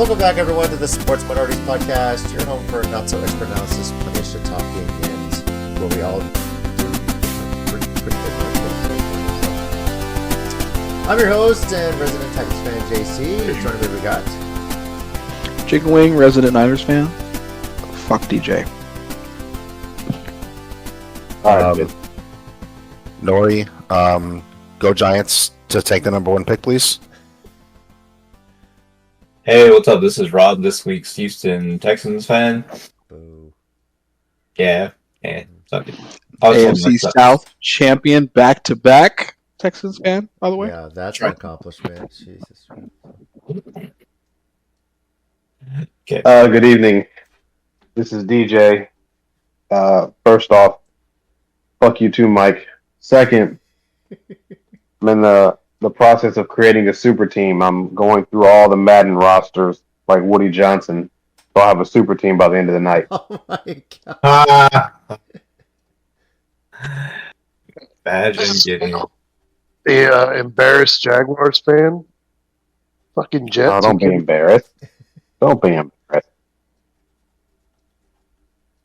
Welcome back, everyone, to the Sports Minorities Podcast, your home for not-so-expert analysis, plenty of shit talking, and where we all do pretty good. I'm your host and resident Titans fan, JC. Joining me, we got Chicken Wing, resident Niners fan. Fuck DJ. Nori, go Giants to take the number one pick, please. Hey, what's up? This is Rob, this week's Houston Texans fan. Boo. Yeah, suck it. AFC South champion back-to-back Texans fan, by the way. Yeah, that's an accomplishment. Jesus. Okay. Good evening. This is DJ. First off, fuck you too, Mike. Second, I'm in the process of creating a super team. I'm going through all the Madden rosters like Woody Johnson. So I'll have a super team by the end of the night. Oh my god. Imagine getting The embarrassed Jaguars fan. Fucking Jets. Oh, don't be embarrassed. Don't be embarrassed.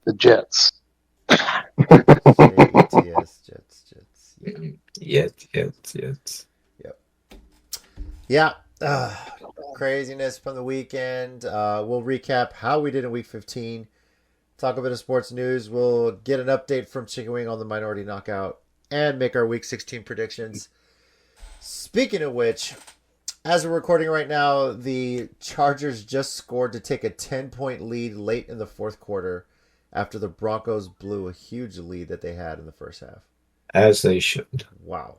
The Jets. Jets. Yes. Yeah. Craziness from the weekend. We'll recap how we did in Week 15. Talk a bit of sports news. We'll get an update from Chicken Wing on the Minority Knockout and make our Week 16 predictions. Speaking of which, as we're recording right now, the Chargers just scored to take a 10-point lead late in the fourth quarter after the Broncos blew a huge lead that they had in the first half. As they should. Wow.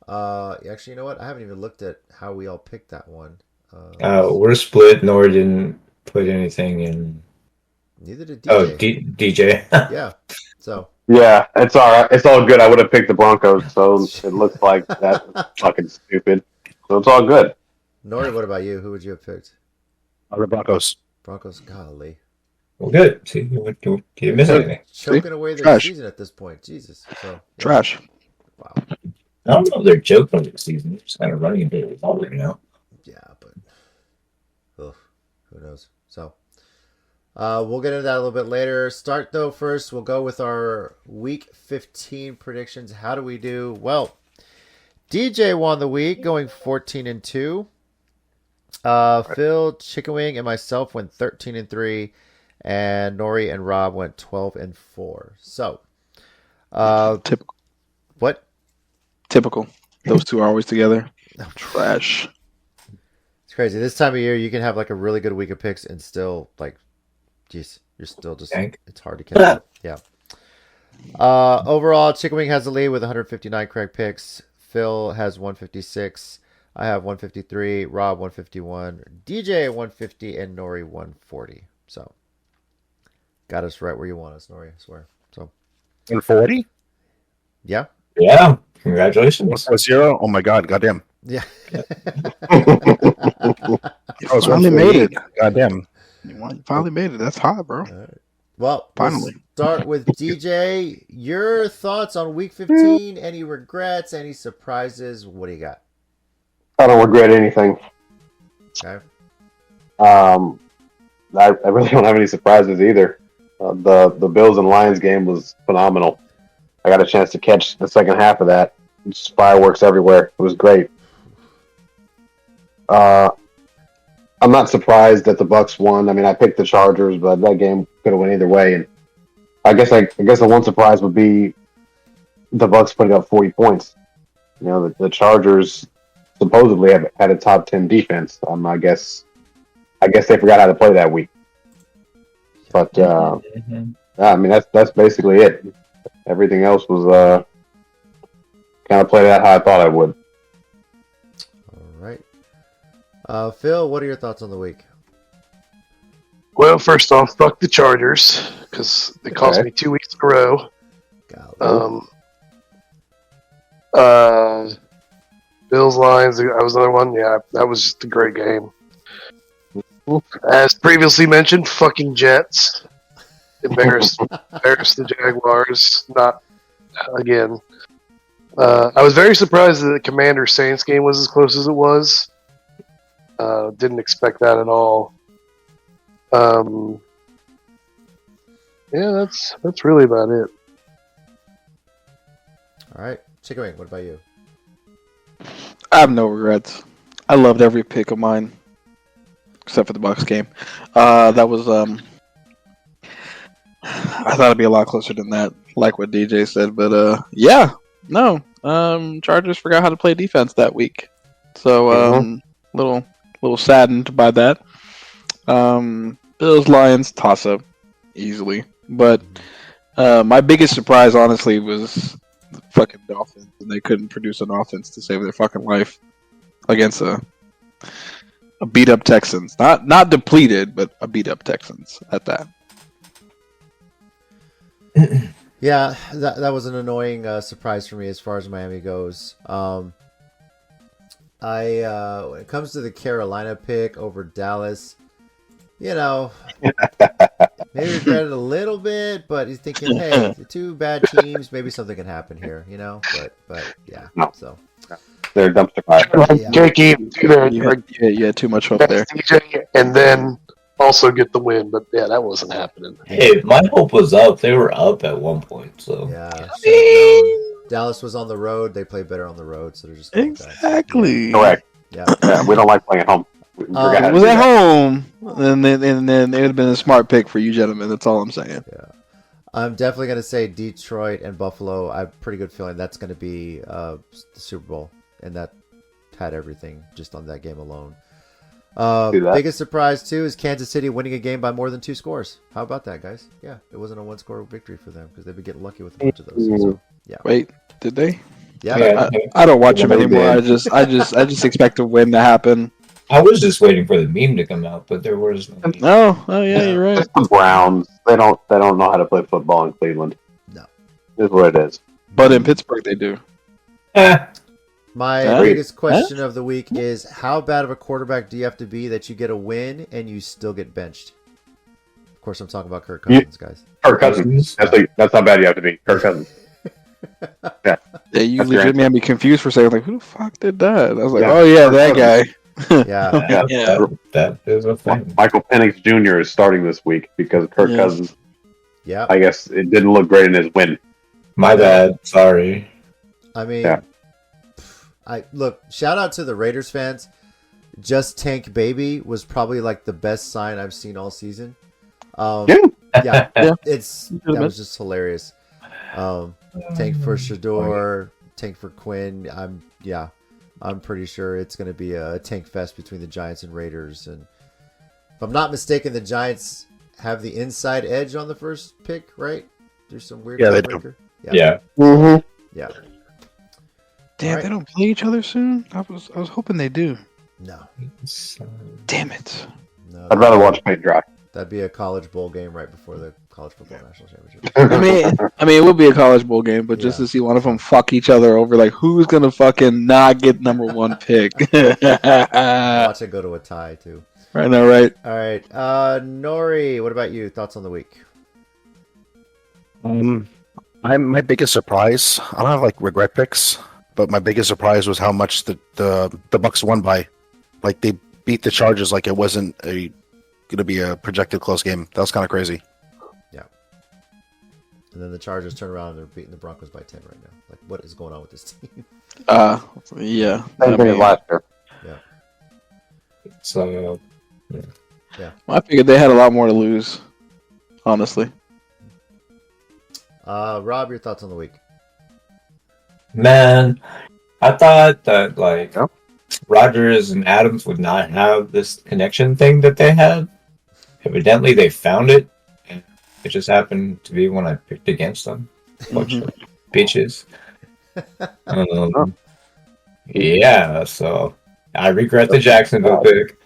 Actually, you know what? I haven't even looked at how we all picked that one. We're split. Nor didn't put anything in. Neither did DJ. Oh, DJ. Yeah. So. Yeah, it's all right. It's all good. I would have picked the Broncos, so it looks like that's fucking stupid. So it's all good. Nori, what about you? Who would you have picked? The Broncos. Broncos. Golly. Well, good. See, you miss anything. Choking away their Trash. season at this point. Jesus. So, yeah. Trash. Wow. I don't know if they're joking on the season. They're just kind of running into it all right now. Yeah, but who knows? So we'll get into that a little bit later. Start though first. We'll go with our Week 15 predictions. How do we do? Well, DJ won the week, going 14-2. Phil, Chicken Wing, and myself went 13-3, and Nori and Rob went 12-4. So, Typical. What? Typical. Those two are always together. Trash. It's crazy. This time of year, you can have like a really good week of picks and still like, geez, you're still just, Tank. it's hard to catch up. Yeah. Overall, Chicken Wing has the lead with 159 correct picks. Phil has 156. I have 153. Rob 151. DJ 150 and Nori 140. So, got us right where you want us, Nori. I swear. So, 140? yeah. Yeah. Congratulations. 140? Oh my god, goddamn. Yeah. Finally made it. Goddamn. You finally made it. That's hot, bro. All right. Well, Finally. We'll start with DJ. Your thoughts on Week 15? Any regrets? Any surprises? What do you got? I don't regret anything. Okay. I really don't have any surprises either. The Bills and Lions game was phenomenal. I got a chance to catch the second half of that. Just fireworks everywhere. It was great. I'm not surprised that the Bucs won. I mean, I picked the Chargers, but that game could have went either way. And I guess the one surprise would be the Bucs putting up 40 points. You know, the Chargers supposedly had a top 10 defense. I guess they forgot how to play that week. But I mean, that's basically it. Everything else was kind of played out how I thought I would. All right. Phil, what are your thoughts on the week? Well, first off, fuck the Chargers because they cost me 2 weeks in a row. Bills Lions, that was another one. Yeah, that was just a great game. As previously mentioned, fucking Jets. Embarrassed the Jaguars. Not again. I was very surprised that the Commander Saints game was as close as it was. Didn't expect that at all. Yeah, that's really about it. All right, Chicken Wing, what about you? I have no regrets. I loved every pick of mine, except for the Bucks game. That was I thought it'd be a lot closer than that, like what DJ said. But yeah, no. Chargers forgot how to play defense that week, so little saddened by that. Bills Lions toss up easily, but my biggest surprise, honestly, was the fucking Dolphins, and they couldn't produce an offense to save their fucking life against a beat up Texans. Not depleted, but a beat up Texans at that. Yeah, that was an annoying surprise for me as far as Miami goes. When it comes to the Carolina pick over Dallas, maybe regret it a little bit, but he's thinking, hey, the two bad teams, maybe something can happen here, But yeah, No. so They're a dumpster fire. Yeah. Can't keep either. You had too much hope there. DJ, and then also get the win. But yeah, that wasn't happening. Hey, my hope was up. They were up at one point, so yeah. should've known. Dallas was on the road. They play better on the road, so they're just going back. Exactly. Correct. Yeah. Yeah, we don't like playing at home. We forgot how It to was do at that. home, and then it would have been a smart pick for you gentlemen. That's all I'm saying. Yeah. I'm definitely going to say Detroit and Buffalo. I have a pretty good feeling that's going to be the Super Bowl, and that had everything just on that game alone. Do that. Biggest surprise, too, is Kansas City winning a game by more than 2 scores. How about that, guys? Yeah, it wasn't a 1-score victory for them because they've been getting lucky with a bunch of those. So, yeah. Wait, did they? Yeah. Yeah. I don't watch them They anymore. did. I just expect a win to happen. I was just waiting for the meme to come out, but there was no meme. Oh yeah, you're right. It's the Browns. They don't know how to play football in Cleveland. No. Is what it is. But in Pittsburgh, they do. My Huh? biggest question of the week is how bad of a quarterback do you have to be that you get a win and you still get benched? Of course, I'm talking about Kirk Cousins, guys. Kirk Cousins. That's how bad you have to be. Kirk Cousins. Yeah, you That's legitimately had me confused for a second. Like, who the fuck did that? I was like, Yeah. oh yeah, that guy. Yeah. Yeah. That is a thing. Michael Penix Jr. is starting this week because Kirk Yeah. Cousins, Yeah. I guess, it didn't look great in his win. My bad. Sorry. I mean, Yeah. look, shout out to the Raiders fans. Just Tank Baby was probably like the best sign I've seen all season. Yeah. Yeah, Yeah. that was just hilarious. Tank for Shador, Tank for Quinn. I'm pretty sure it's going to be a tank fest between the Giants and Raiders. And if I'm not mistaken, the Giants have the inside edge on the first pick, right? There's some weird Yeah, they do. tiebreaker. Yeah. Mm-hmm. Yeah. Damn, Alright. they don't play each other soon. I was hoping they do. No. Damn it. No. I'd rather watch paint dry. That'd be a college bowl game right before the college football national championship. I mean, it would be a college bowl game, but just Yeah. to see one of them fuck each other over, like who's gonna fucking not get number 1 pick? Right Watch it go to a tie too. now, right? All right, Nori, what about you? Thoughts on the week? My biggest surprise. I don't have like regret picks, but my biggest surprise was how much the Bucks won by. Like they beat the Chargers like it wasn't going to be a projected close game. That was kind of crazy. And then the Chargers turn around and they're beating the Broncos by 10 right now. Like, what is going on with this team? Yeah. Same thing as last year. So I figured they had a lot more to lose, honestly. Rob, your thoughts on the week? man, I thought that like Yep. Rodgers and Adams would not have this connection thing that they had. Evidently, they found it, and it just happened to be when I picked against them. Bunch of bitches. Yeah, so I regret the Jacksonville pick.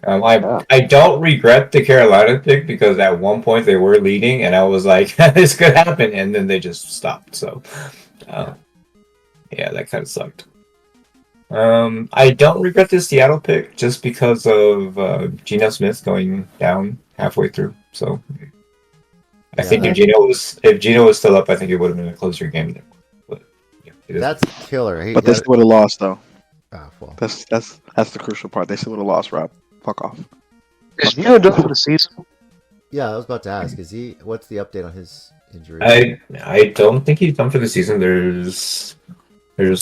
I don't regret the Carolina pick because at one point they were leading, and I was like, "This could happen," and then they just stopped. So, yeah, that kind of sucked. I don't regret the Seattle pick just because of Geno Smith going down halfway through. So, I think if Geno was still up, I think it would have been a closer game. But yeah, it is. That's killer. But they still would have lost, though. Well, That's the crucial part. They still would have lost, Rob. Fuck off. Is Gino done for the season? yeah, I was about to ask. Is he? What's the update on his injury? I don't think he's done for the season. There's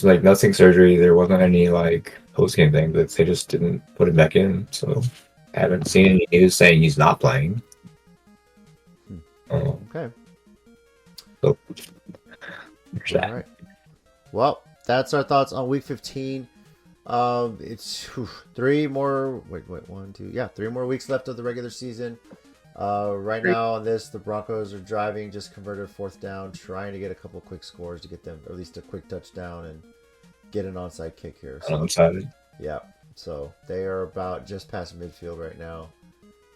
like nothing surgery. There wasn't any like post game thing, but they just didn't put him back in. So I haven't seen any news saying he's not playing. Okay. So All right. Well, that's our thoughts on Week 15. It's 3 more. Wait, 1, 2. Yeah, 3 more weeks left of the regular season. Right now on this, the Broncos are driving, just converted 4th down, trying to get a couple quick scores to get them, or at least a quick touchdown and get an onside kick here. So, I'm excited. yeah. So they are about just past midfield right now,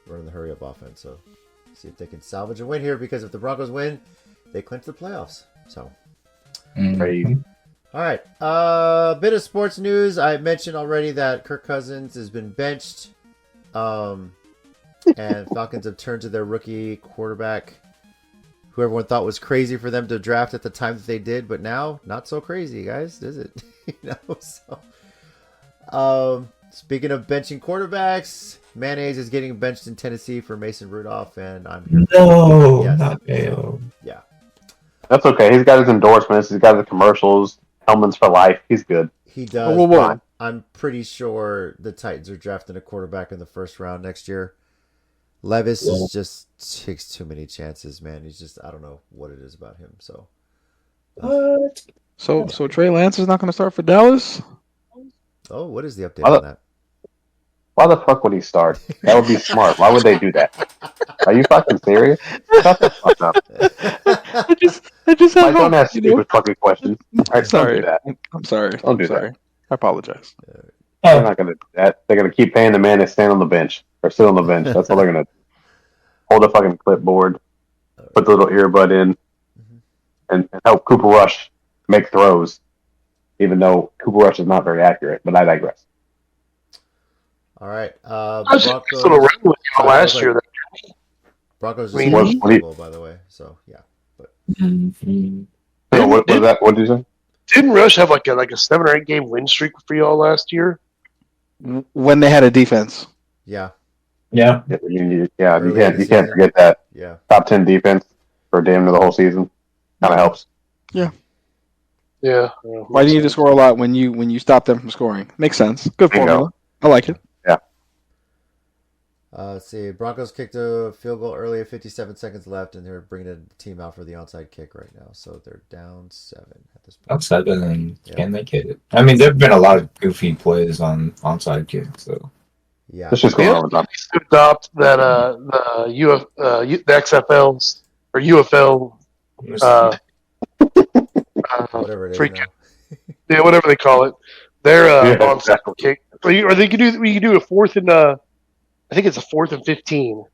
running the hurry up offense. So see if they can salvage a win here, because if the Broncos win, they clinch the playoffs. So. Mhm. All right. Bit of sports news. I mentioned already that Kirk Cousins has been benched. And Falcons have turned to their rookie quarterback, who everyone thought was crazy for them to draft at the time that they did, but now not so crazy, guys, is it? Speaking of benching quarterbacks, Mayonnaise is getting benched in Tennessee for Mason Rudolph, and I'm here. No, Yes. not Mayo. Yeah. That's okay. He's got his endorsements. He's got his commercials. Hellman's for life. He's good. He does. Whoa, whoa. But I'm pretty sure the Titans are drafting a quarterback in the first round next year. Levis is just takes too many chances, man. He's just, I don't know what it is about him. So What? So Trey Lance is not going to start for Dallas? what is the update Well, on that? Why the fuck would he start? That would be smart. Why would they do that? Are you fucking serious? Shut the fuck up. I just Mike, have don't hope, ask you know? stupid fucking questions. All right, Sorry. don't do that. I'm sorry. Don't do I'm sorry. I apologize. They're not gonna do that. They're gonna keep paying the man to stand on the bench or sit on the bench. That's all they're gonna do. Hold a fucking clipboard, put the little earbud in, and help Cooper Rush make throws. Even though Cooper Rush is not very accurate, but I digress. All right. I was just messing around with you last year. Broncos I just mean, won what- the Super Bowl, by the way. So yeah. But So what was that? What did you say? Didn't Rush have like a 7 or 8 game win streak for y'all last year? When they had a defense. yeah, Yeah. You Early can't in the you can't season. forget that yeah. top 10 defense for damn near the whole season. Kind of helps. Yeah. Why do you need to score a lot when you stop them from scoring? Makes sense. Good Bingo. formula. I like it. Let's see. Broncos kicked a field goal early at 57 seconds left, and they're bringing the team out for the onside kick right now. So they're down 7 at this point. Not 7, and Yeah. can they get it? I mean, there have been a lot of goofy plays on onside kicks, so. Yeah. Let's just go on with that. to adopt that the XFLs or UFL Whatever it is freak- now. yeah, whatever they call it. Their Yeah, onside exactly. kick. Or they could do a 4th and I think it's a 4th and 15.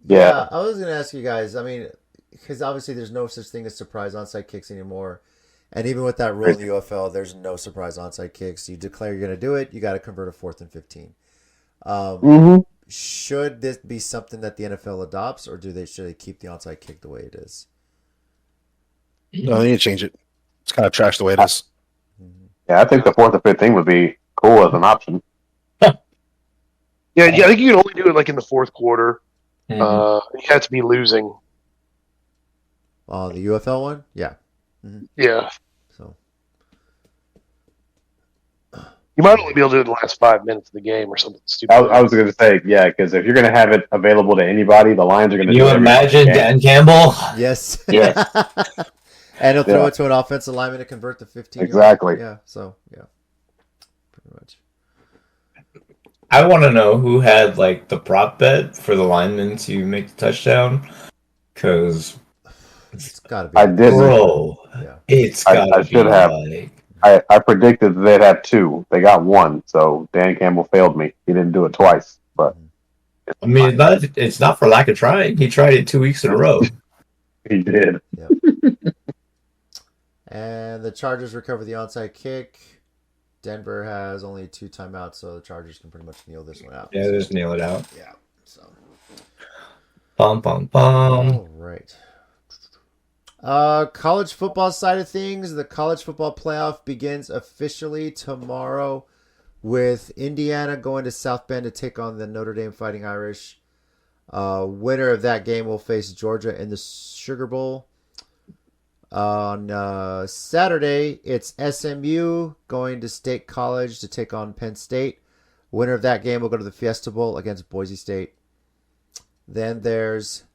Yeah. I was going to ask you guys. I mean, because obviously there's no such thing as surprise onside kicks anymore. And even with that rule in the UFL, there's no surprise onside kicks. You declare you're going to do it, you got to convert a 4th and 15. Mm-hmm. Should this be something that the NFL adopts, or should they keep the onside kick the way it is? No, they need to change it. It's kind of trash the way it is. Yeah, I think the 4th and 15 would be cool as an option. Yeah, I think you can only do it like in the 4th quarter. Mhm. You have to be losing. The UFL one? Yeah. Yeah. So You might only be able to do it in the last 5 minutes of the game or something stupid. I was going to say, yeah, because if you're going to have it available to anybody, the Lions are going to Can you do it every imagine fucking game. Dan Campbell? yes. Yeah. And he'll throw Yeah. it to an offensive lineman to convert the 15. Exactly. Yeah. So yeah. Pretty much. I want to know who had like the prop bet for the lineman to make the touchdown, because It's got to be. I did. bro, Yeah. it's I gotta be should have. like. I predicted that they'd have 2. They got 1, so Dan Campbell failed me. He didn't do it twice, but I mean, it's not for lack of trying. He tried it 2 weeks in a row. he did. And the Chargers recover the onside kick. Denver has only 2 timeouts, so the Chargers can pretty much kneel this one out. Yeah, just nail it out. Yeah. So. Pum pum pum. All right. College football side of things, the college football playoff begins officially tomorrow. with Indiana going to South Bend to take on the Notre Dame Fighting Irish. Winner of that game will face Georgia in the Sugar Bowl. On Saturday, it's SMU going to State College to take on Penn State. Winner of that game will go to the Fiesta Bowl against Boise State. Then there's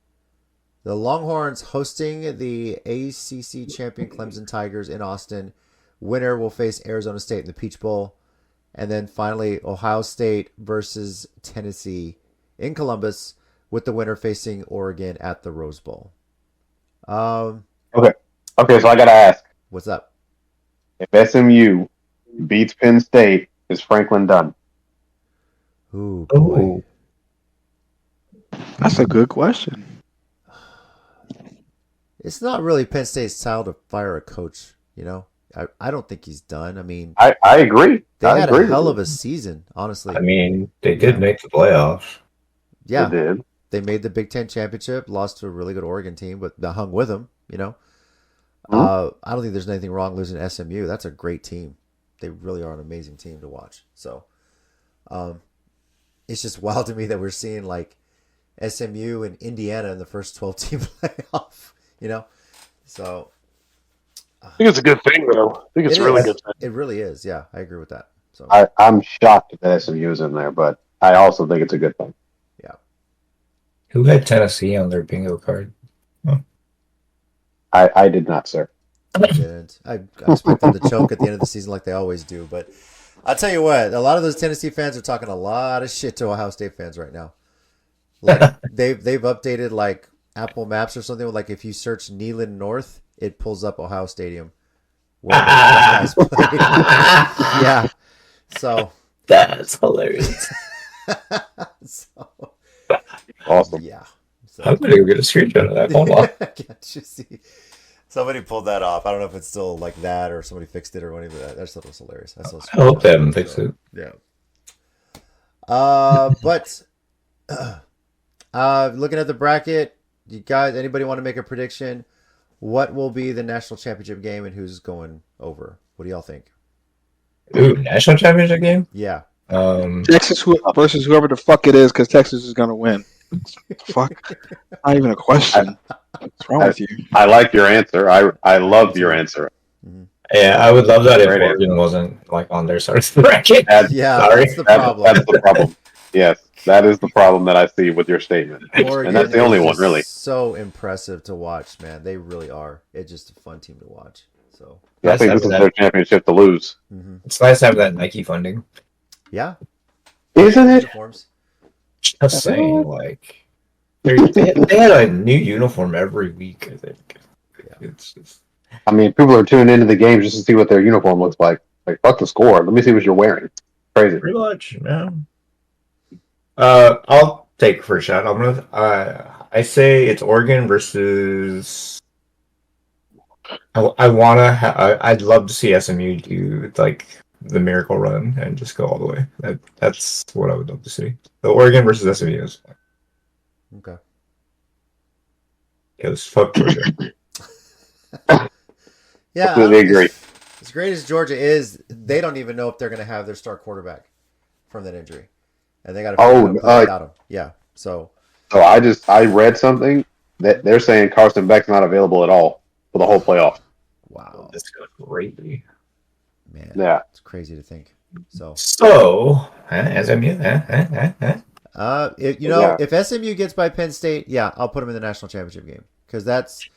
the Longhorns hosting the ACC champion Clemson Tigers in Austin. Winner will face Arizona State in the Peach Bowl. And then finally, Ohio State versus Tennessee in Columbus, with the winner facing Oregon at the Rose Bowl. Okay, so I gotta ask: What's up? if SMU beats Penn State, is Franklin done? Ooh, boy. That's a good question. It's not really Penn State's style to fire a coach, you know? I don't think he's done. I mean, I agree. they I had agree a hell with of a season, honestly. I mean, they did make the playoffs. you. Yeah, They did. they made the Big Ten championship, lost to a really good Oregon team, but they hung with them, you know? I don't think there's anything wrong losing to SMU. That's a great team. They really are an amazing team to watch. So, it's just wild to me that we're seeing like SMU and Indiana in the first 12-team playoff, you know? So, I think it's a good thing, though. I think it's it a really is. good thing. It really is. Yeah, I agree with that. So, I'm shocked that SMU is in there, but I also think it's a good thing. Who had Tennessee on their bingo card? I did not, sir. I didn't. I expect them to choke at the end of the season like they always do. But I'll tell you what, a lot of those Tennessee fans are talking a lot of shit to Ohio State fans right now. Like they've updated like Apple Maps or something. Like if you search Neyland North, it pulls up Ohio Stadium. Where the guys play. Yeah. So That's hilarious. so Awesome. yeah. So, I'm gonna go get a screenshot of that. Hold on. can't you see? Somebody pulled that off. I don't know if it's still like that or somebody fixed it or whatever. That stuff was hilarious. I hope they haven't fixed it. Yeah. But looking at the bracket, you guys, anybody want to make a prediction? What will be the national championship game and who's going over? What do y'all think? Ooh, national championship game? Yeah. Texas versus whoever the fuck it is, because Texas is gonna win. Fuck, not even a question. What's wrong with you? I like your answer. I love your answer. Yeah, I would love that if Great Oregon wasn't like on their side of the bracket. Yeah, Sorry. that's the problem. That's the problem. Yes, that is the problem that I see with your statement. Oregon And that's the only is one, just really. So impressive to watch, man. They really are. It's just a fun team to watch. So I think this is their championship to lose. It's nice to have that Nike funding. yeah, Isn't it? uniforms. Just saying, like they had a new uniform every week. I think. Yeah. It's just I mean, people are tuning into the games just to see what their uniform looks like. Like, fuck the score. Let me see what you're wearing. Crazy. pretty much, yeah. I'll take first shot. I'm gonna. I say it's Oregon versus. I wanna. I'd love to see SMU do like the miracle run and just go all the way. That's what I would love to see. The Oregon versus SMU is. Okay. It was fuck Georgia. Yeah, Completely agree. As great as Georgia is, they don't even know if they're going to have their star quarterback from that injury, and they got to figure out how to play without him. Yeah, so I read something that they're saying Carson Beck's not available at all for the whole playoff. wow, That's crazy. man, Yeah. it's crazy to think. So, SMU. if SMU gets by Penn State, yeah, I'll put them in the national championship game because that's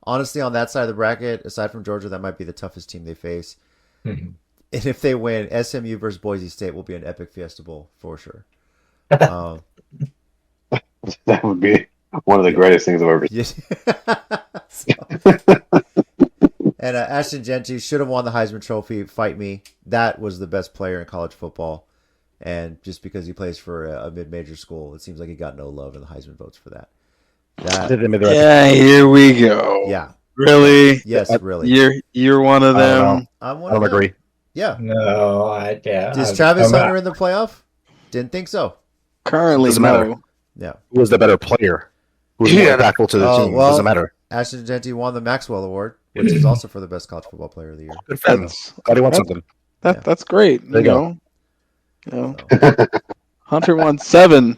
honestly on that side of the bracket. Aside from Georgia, that might be the toughest team they face. Mhm. And if they win, SMU versus Boise State will be an epic Fiesta Bowl for sure. Um, That would be one of the greatest things I've ever seen. And Ashton Genty should have won the Heisman Trophy. Fight me. That was the best player in college football. And just because he plays for a mid-major school, it seems like he got no love in the Heisman votes for that. Yeah, here we go. Yeah. Really? Yes, really. You're one of I don't them. know. I'm one I of don't them. agree. Yeah. No, Is Travis Hunter in the playoff? Didn't think so. Currently, Doesn't matter. Yeah. Who was the better player? Who was more impactful to the team? Doesn't matter. Ashton Genty won the Maxwell Award, which is also for the best college football player of the year. Good for him. Glad he won something. That's great. There you go. You know, So, Hunter won 7,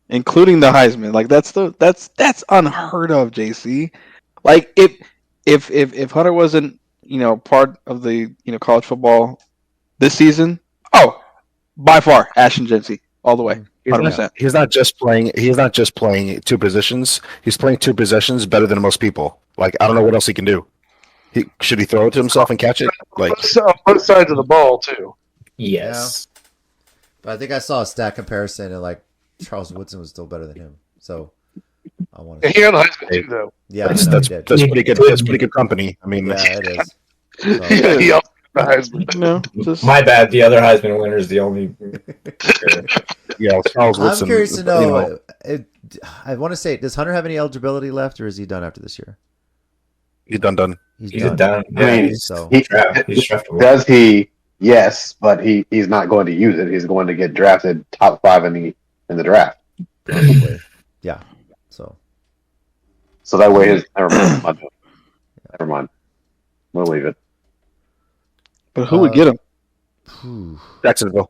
including the Heisman. Like that's unheard of, JC. Like if Hunter wasn't part of the college football this season, oh, by far Ashton Jency all the way, He's not, 100%. he's not just playing. He's not just playing two positions. He's playing two positions better than most people. Like I don't know what else he can do. Should he throw it to himself and catch it? Like On both sides of the ball too. Yes. but I think I saw a stat comparison, and like Charles Woodson was still better than him. So I want And to. he had a Heisman too, though. Yeah, that's I know that's, he did. that's pretty good. That's pretty good company. I mean, Yeah, it is. Yeah, he also had the Heisman. Just My bad. The other Heisman winner is the only. yeah, Charles I'm Woodson. curious to know. I want to say, does Hunter have any eligibility left, or is he done after this year? he's done. He's He's done. done. I mean, So he, He's draftable. does he? Yes, but he's not going to use it. He's going to get drafted top 5 in the draft. probably, yeah. So So that way, never mind. We'll leave it. But who would get him? whew. Jacksonville.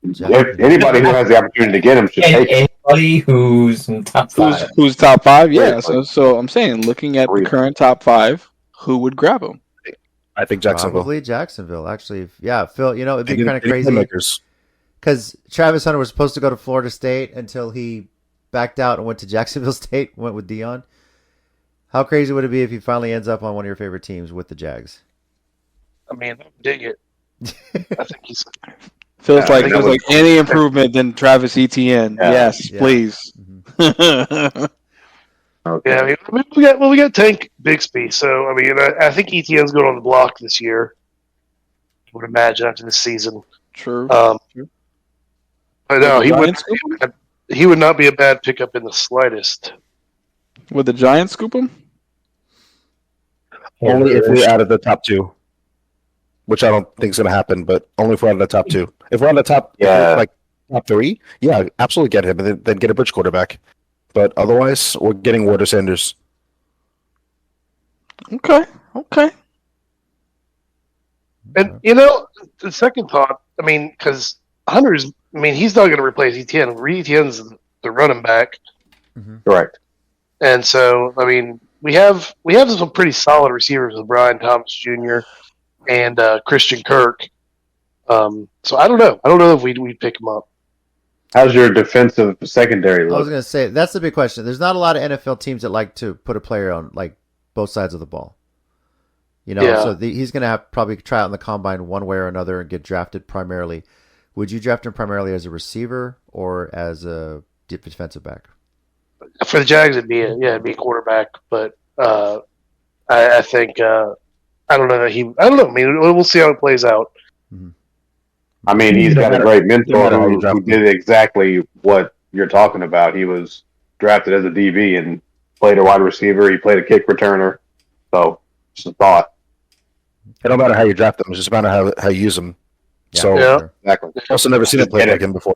If anybody who has the opportunity to get him should take it. Anybody who's in top five. Who's top 5? Yeah. Right. So I'm saying, looking at the current top 5, who would grab him? I think Jacksonville. Probably Jacksonville. Actually, yeah. Phil, it'd be They kind of need crazy playmakers. because Travis Hunter was supposed to go to Florida State until he backed out and went to Jacksonville State. Went with Dion. How crazy would it be if he finally ends up on one of your favorite teams with the Jags? I mean, I dig it. I think he's. Feels Yeah, I like think there's that like any improvement than Travis Etienne. Yeah. Yes, Yeah. please. Mhm. Okay. Yeah, I mean, we got Tank Bixby, so I mean, I think ETN's going on the block this year. I would imagine after this season. True. But no, Giants he would not be a bad pickup in the slightest. Would the Giants scoop him? Only if we're out of the top 2, which I don't think is going to happen. But only if we're out of the top 2. If we're out of the top, Yeah. like top 3, yeah, absolutely get him, and then get a bridge quarterback. But otherwise, we're getting Ward or Sanders. Okay. And the second thought, I mean, because Hunter's, I mean, he's not going to replace ETN. ETN's the running back, Correct. and so I mean, we have some pretty solid receivers with Brian Thomas Jr. and Christian Kirk. So I don't know. I don't know if we'd pick him up. How's your defensive secondary I was look? going to say that's the big question. There's not a lot of NFL teams that like to put a player on like both sides of the ball. Yeah. So he's going to have probably try out in the combine one way or another and get drafted primarily. Would you draft him primarily as a receiver or as a defensive back? For the Jags, it'd be a quarterback, but I think I don't know that he. I don't know. I mean, we'll see how it plays out. I mean, he's got a great mentor matter how you who draft him. did exactly what you're talking about. He was drafted as a DB and played a wide receiver. He played a kick returner. So, just a thought. It don't matter how you draft them; it's just about how you use them. So, Yeah. sure. Exactly. I've also never seen him play like him before.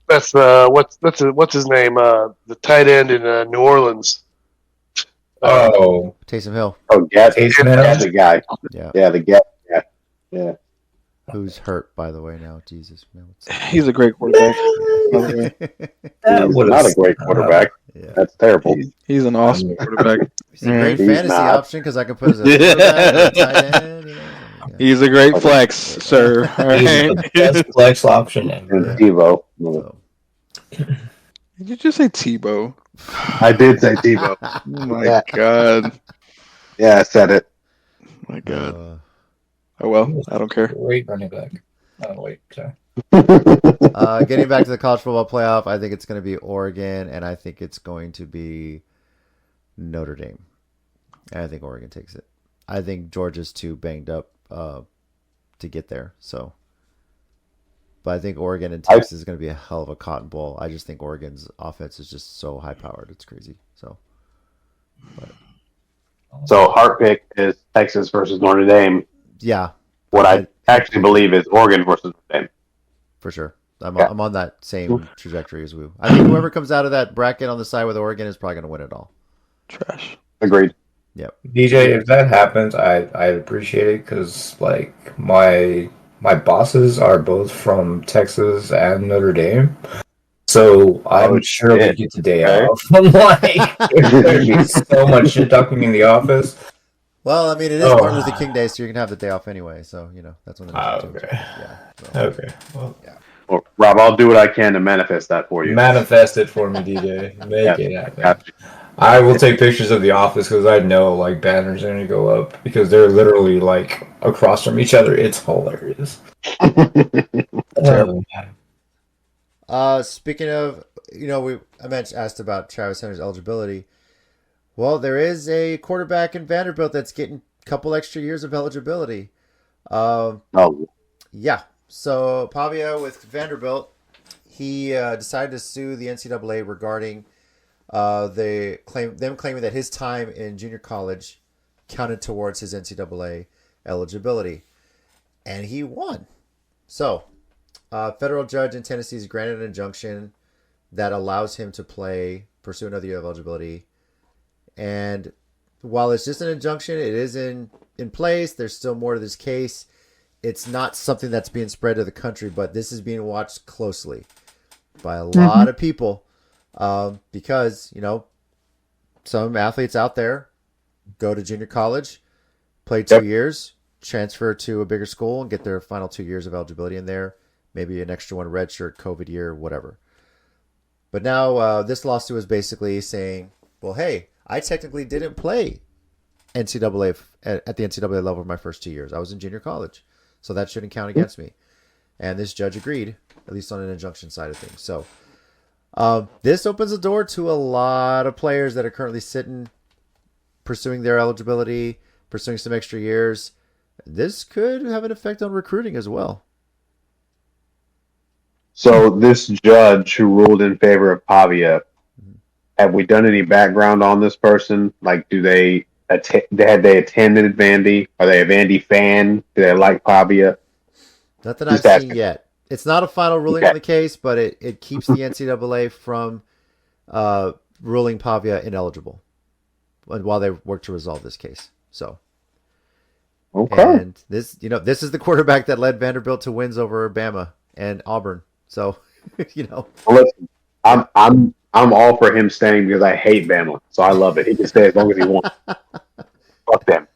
That's what's his name? The tight end in New Orleans. Oh, Taysom Hill, Oh, Gat, Taysom Hill? that's the guy. yeah, Yeah, the Gat. Yeah. who's hurt by the way now. Jesus, man. He's a great quarterback. by the way. that He's would've- not a great quarterback. Yeah. That's terrible. He's an awesome quarterback. He's a great He's fantasy not. option because I can put as a quarterback, a tight end. Yeah. He's a great flex, sir. All He's right. the best flex option. And Yeah. Tebow. So, Did you just say Tebow? I did say Tebow. Oh my Yeah. god. Yeah, I said it. My god. uh, Oh well, I don't care. Great running back. Oh wait, sorry. getting back to the college football playoff, I think it's going to be Oregon, and I think it's going to be Notre Dame. And I think Oregon takes it. I think Georgia's too banged up to get there. So, but I think Oregon and Texas is going to be a hell of a cotton bowl. I just think Oregon's offense is just so high powered. It's crazy. So, So, heart pick is Texas versus Notre Dame. yeah, What I actually believe is Oregon versus Notre Dame. for sure. I'm Yeah. on that same trajectory as we. I think whoever comes out of that bracket on the side with Oregon is probably going to win it all. Trash. Agreed. DJ, if that happens, I appreciate it because like my bosses are both from Texas and Notre Dame, so I'm sure we shit. get the day Okay. off. I'm like, there'd be so much shit talking in the office. Well, I mean, it is Martin Luther King Day, so you can have the day off anyway. So that's when it is. Okay. Yeah. So. Okay. Well, Well, Rob, I'll do what I can to manifest that for you. manifest it for me, DJ. Make it happen. Got you. I will take pictures of the office because I know like banners are gonna go up because they're literally like across from each other. It's hilarious. Speaking of, asked about Travis Hunter's eligibility. Well, there is a quarterback in Vanderbilt that's getting a couple extra years of eligibility. Oh, Yeah. So Pavia with Vanderbilt, he decided to sue the NCAA regarding them claiming that his time in junior college counted towards his NCAA eligibility, and he won. So, federal judge in Tennessee has granted an injunction that allows him to play, pursue another year of eligibility. And while it's just an injunction, it is in place. There's still more to this case. It's not something that's being spread to the country, but this is being watched closely by a lot of people because, some athletes out there go to junior college, play 2 years, transfer to a bigger school, and get their final 2 years of eligibility in there, maybe an extra one redshirt, COVID year, whatever. But now this lawsuit is basically saying, well, hey, I technically didn't play NCAA at the NCAA level for my first 2 years. I was in junior college, so that shouldn't count against me. And this judge agreed, at least on an injunction side of things. So this opens the door to a lot of players that are currently sitting, pursuing their eligibility, pursuing some extra years. This could have an effect on recruiting as well. so this judge who ruled in favor of Pavia, have we done any background on this person? Like, had they attended Vandy? Are they a Vandy fan? Do they like Pavia? Nothing Just I've seen asking. yet. It's not a final ruling on the case, but it keeps the NCAA from ruling Pavia ineligible while they work to resolve this case. So, Okay. and this is the quarterback that led Vanderbilt to wins over Bama and Auburn. So, Well, listen, I'm all for him staying because I hate Bama, so I love it. He can stay as long as he wants. Fuck them.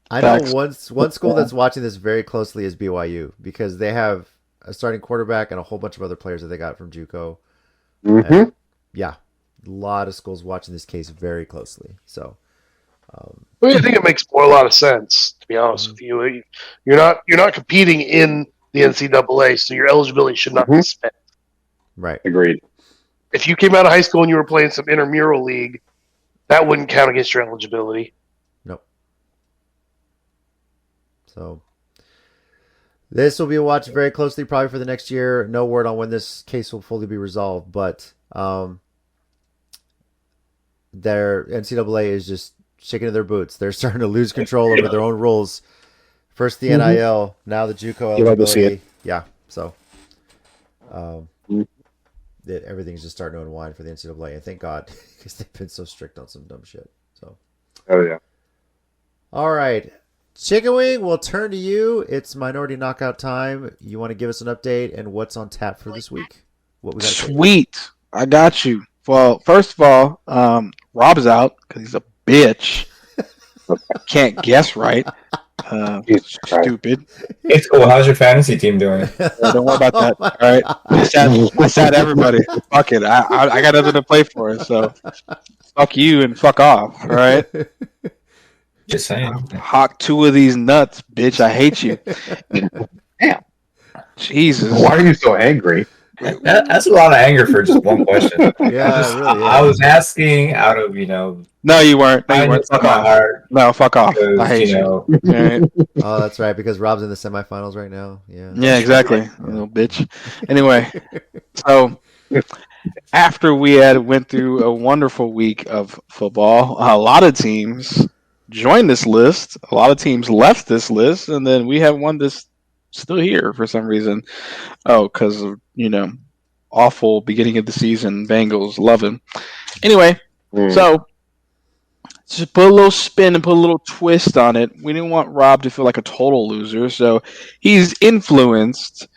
I know Facts. one school that's watching this very closely is BYU because they have a starting quarterback and a whole bunch of other players that they got from JUCO. Mm-hmm. And, yeah, a lot of schools watching this case very closely. So, I think it makes a lot of sense, to be honest with you. You're not competing in the NCAA, so your eligibility should not be spent. right. Agreed. If you came out of high school and you were playing some intramural league, that wouldn't count against your eligibility. Nope. So this will be watched very closely probably for the next year. No word on when this case will fully be resolved, but their NCAA is just shaking in their boots. They're starting to lose control over their own rules. First the NIL, now the JUCO You love to see eligibility. it. Yeah, so everything's just starting to unwind for the NCAA, and thank God because they've been so strict on some dumb shit. So, Oh yeah. all right, Chicken Wing, we'll turn to you. It's Minority Knockout time. You want to give us an update and what's on tap for this week? What we got? Sweet. I got you. Well, first of all, Rob's out because he's a bitch. Can't guess right. Jesus Christ. Stupid. It's cool. How's your fantasy team doing? Don't worry about that. Oh All right. I sat everybody. Fuck it. I got nothing to play for. So fuck you and fuck off. All right. Just saying. Hawk 2 of these nuts, bitch. I hate you. Damn. Jesus. Why are you so angry? That's a lot of anger for just one question. Yeah, it really is. I was asking out of No, you weren't. No, you weren't. kindness of Fuck my off. heart No, fuck off. I because hate you. All right. Oh, that's right, because Rob's in the semifinals right now. Yeah. Yeah, exactly. You little bitch. Anyway, so after we had went through a wonderful week of football, a lot of teams joined this list. A lot of teams left this list, and then we have one that's still here for some reason. Oh, because of awful beginning of the season. Bengals love him. Anyway, so just put a little spin and put a little twist on it. We didn't want Rob to feel like a total loser, so he's influenced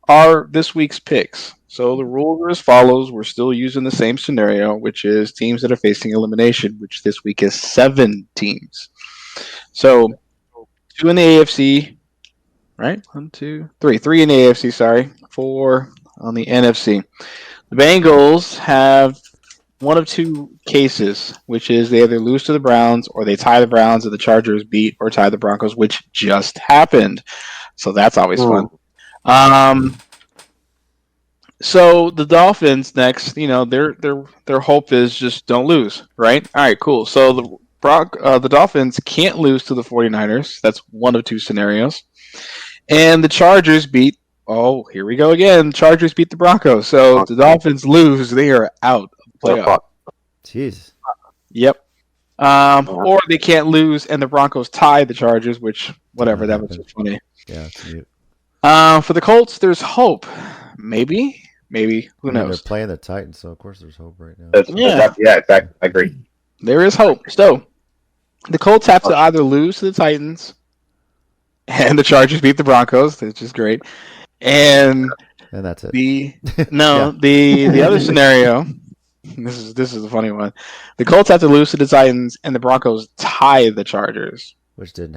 our this week's picks. So the rules are as follows. We're still using the same scenario, which is teams that are facing elimination, which this week is 7 teams. So 2 in the AFC, right? 1, 2, 3. 3 in the AFC, sorry. 4 on the NFC. The Bengals have one of two cases, which is they either lose to the Browns or they tie the Browns and the Chargers beat or tie the Broncos, which just happened. So that's always fun. So the Dolphins next, their hope is just don't lose, right? All right, cool. So the Dolphins can't lose to the 49ers. That's one of two scenarios. And the Chargers beat, oh, here we go again. Chargers beat the Broncos. So if the Dolphins lose, they are out of the playoff. Jeez. Yep. Or they can't lose and the Broncos tie the Chargers, which, whatever, that was just funny. Yeah, it's mute. For the Colts, there's hope. Maybe. Who knows? They're playing the Titans, so of course there's hope right now. Exactly. I agree. There is hope. So the Colts have to either lose to the Titans and the Chargers beat the Broncos, which is great. And that's it. The other scenario, this is a funny one. The Colts have to lose to the Titans and the Broncos tie the Chargers. Which didn't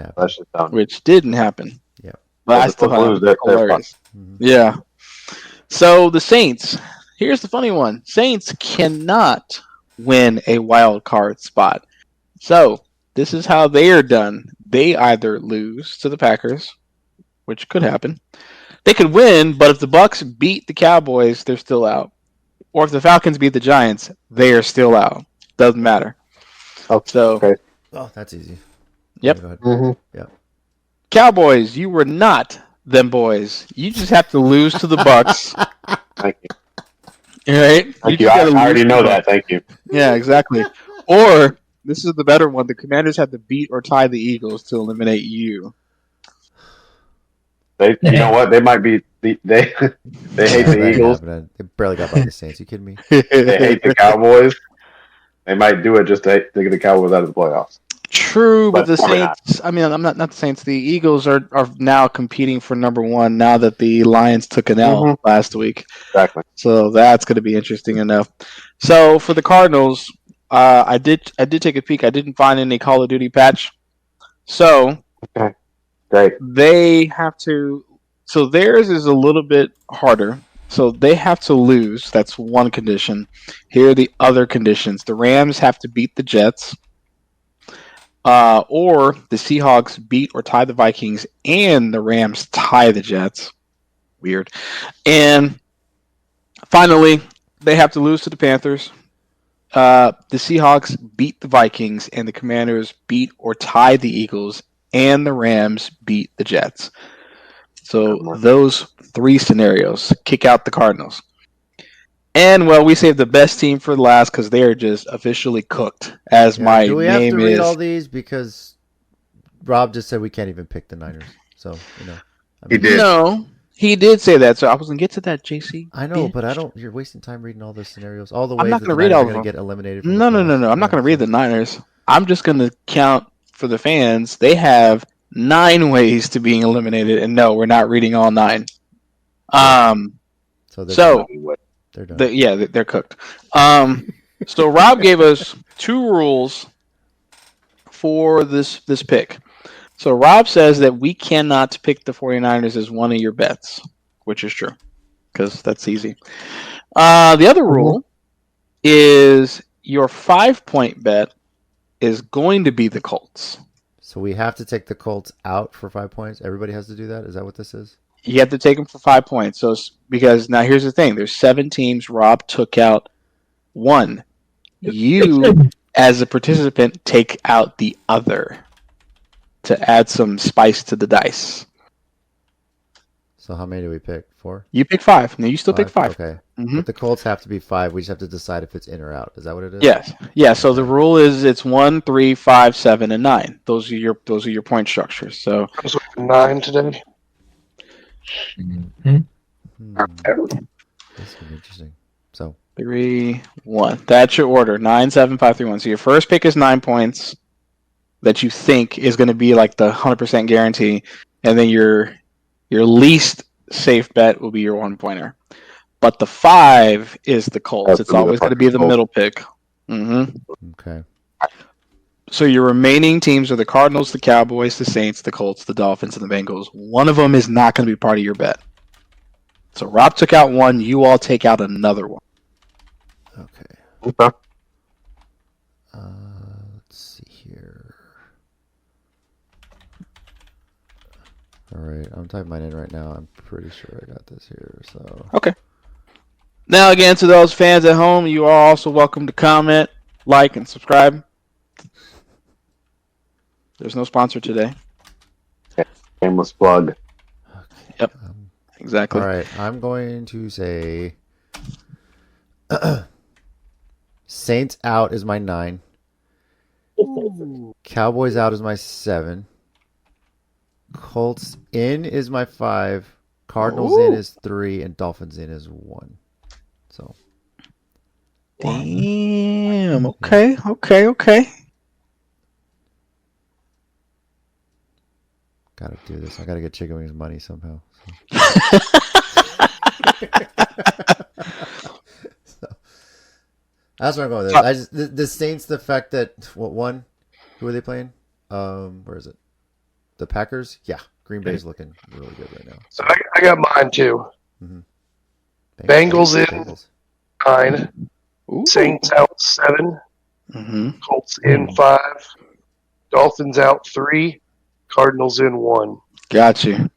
happen. Yeah. But I still find it hilarious. Mm-hmm. Yeah. So the Saints, here's the funny one. Saints cannot win a wild card spot. So this is how they are done. They either lose to the Packers, which could happen. They could win, but if the Bucks beat the Cowboys, they're still out. Or if the Falcons beat the Giants, they are still out. Doesn't matter. Okay. Oh, that's easy. Yep. Go ahead. Mm-hmm. Yep. Cowboys, you were not them boys. You just have to lose to the Bucks. Thank you. All right? Thank you. I already know that. Thank you. Yeah, exactly. Or, this is the better one, the Commanders have to beat or tie the Eagles to eliminate you. You know what? They might be. They hate the Eagles. They barely got by the Saints. You kidding me? They hate the Cowboys. They might do it just to get the Cowboys out of the playoffs. True, but the probably Saints. I mean, I'm not the Saints. The Eagles are now competing for number one now that the Lions took an L last week. Exactly. So that's going to be interesting enough. So for the Cardinals, I did take a peek. I didn't find any Call of Duty patch. So okay, great. They have to. So theirs is a little bit harder. So they have to lose. That's one condition. Here are the other conditions. The Rams have to beat the Jets. Or the Seahawks beat or tie the Vikings and the Rams tie the Jets. Weird. And finally, they have to lose to the Panthers. The Seahawks beat the Vikings and the Commanders beat or tie the Eagles and the Rams beat the Jets. So those three scenarios kick out the Cardinals. And, well, we saved the best team for last because they are just officially cooked, as my name is. Do we have to read all these? Because Rob just said we can't even pick the Niners. So, He did. No, he did say that. So I was going to get to that, JC. I know, but I don't. You're wasting time reading all the scenarios. All the ways I'm not that going the to read Niners all are of going them. to get eliminated. No. I'm not going to read the Niners. I'm just going to count for the fans. They have 9 ways to being eliminated. And no, we're not reading all 9. So they're done. They're cooked. So Rob gave us 2 rules for this pick. So Rob says that we cannot pick the 49ers as one of your bets, which is true, because that's easy. The other rule is your 5-point bet is going to be the Colts. So we have to take the Colts out for 5 points? Everybody has to do that? Is that what this is? You have to take them for 5 points. So because now here's the thing: there's 7 teams. Rob took out 1. You, as a participant, take out the other to add some spice to the dice. So how many do we pick? 4? You pick 5. No, you still pick 5. Okay. Mm-hmm. But the Colts have to be 5. We just have to decide if it's in or out. Is that what it is? Yes. Yeah. So the rule is it's 1, 3, 5, 7, and 9. Those are your point structures. So 9 today. This is interesting. So 3, 1. That's your order. 9, 7, 5, 3, 1. So your first pick is 9 points. that you think is going to be like the 100% guarantee, and then your least safe bet will be your 1-pointer. But the 5 is the Colts. That's It's gonna be the always going to fucking be the Colts. middle pick. hmm Okay. So your remaining teams are the Cardinals, the Cowboys, the Saints, the Colts, the Dolphins, and the Bengals. One of them is not going to be part of your bet. So Rob took out one. You all take out another one. Okay. Okay. Let's see here. All right, I'm typing mine in right now. I'm pretty sure I got this here. So Okay. Now, again, to those fans at home, you are also welcome to comment, like, and subscribe. There's no sponsor today. Shameless plug. Yep. Exactly. all right, I'm going to say Saints out is my 9. Cowboys out is my 7. Colts in is my 5. Cardinals in is 3, and Dolphins in is 1. So Damn. Okay. gotta do this. I gotta get Chicken Wings money somehow. So that's where I'm going with this. I just the Saints. The fact that one, who are they playing? Where is it? The Packers. Yeah, Green Bay's looking really good right now. So I got mine too. Bengals in 9, Ooh. Saints out 7, Mm-hmm. Colts in 5, Dolphins out 3, Cardinals in 1. Got you.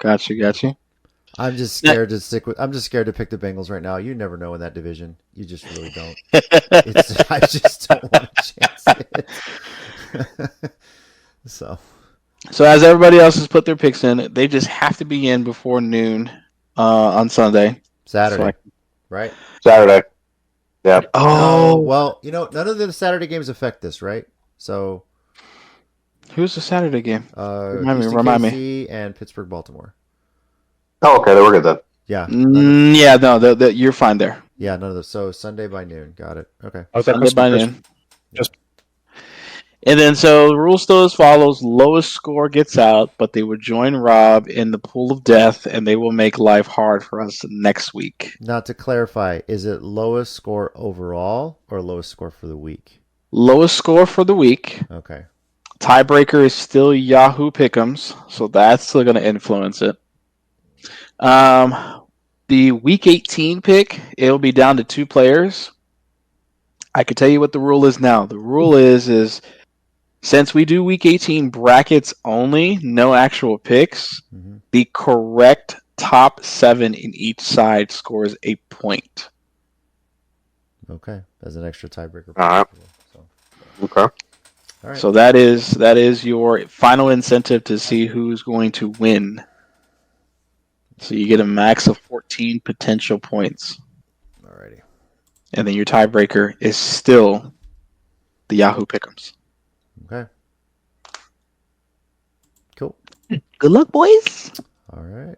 I'm just scared to stick with. I'm just scared to pick the Bengals right now. You never know in that division. You just really don't. I just don't want to chance it. So as everybody else has put their picks in, they just have to be in before noon on Sunday. Saturday, So right? Saturday. Yeah. No, well, none of the Saturday games affect this, right? So who's the Saturday game? Houston, remind me. KC, and Pittsburgh, Baltimore. Oh, okay. Then we're good then. Yeah. Yeah, no, you're fine there. Yeah, none of those. So Sunday by noon. Got it. Okay. Sunday by noon. And then so the rule still as follows: lowest score gets out, but they would join Rob in the pool of death, and they will make life hard for us next week. Now to clarify, is it lowest score overall or lowest score for the week? Lowest score for the week. Okay. Tiebreaker is still Yahoo Pick'ems, so that's still going to influence it. The Week 18 pick, it'll be down to 2 players. I can tell you what the rule is now. The rule is since we do Week 18 brackets only, no actual picks, the correct top 7 in each side scores a point. Okay. As an extra tiebreaker. So, Okay. all right. So that is your final incentive to see who's going to win. So you get a max of 14 potential points. Alrighty. And then your tiebreaker is still the Yahoo Pick'ems. Okay. Cool. Good luck, boys. All right.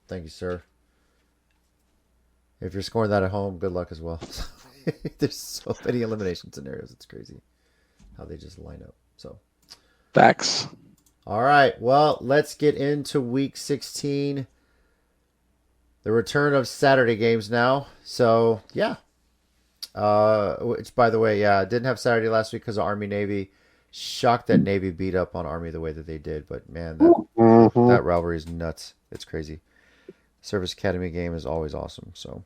Thank you, sir. If you're scoring that at home, good luck as well. There's so many elimination scenarios. It's crazy how they just line up. So, Facts. all right. Well, let's get into week 16. The return of Saturday games now. So, yeah. Which, by the way, I didn't have Saturday last week because of Army-Navy. Shocked that Navy beat up on Army the way that they did. But, man, that rivalry is nuts. It's crazy. Service Academy game is always awesome. So,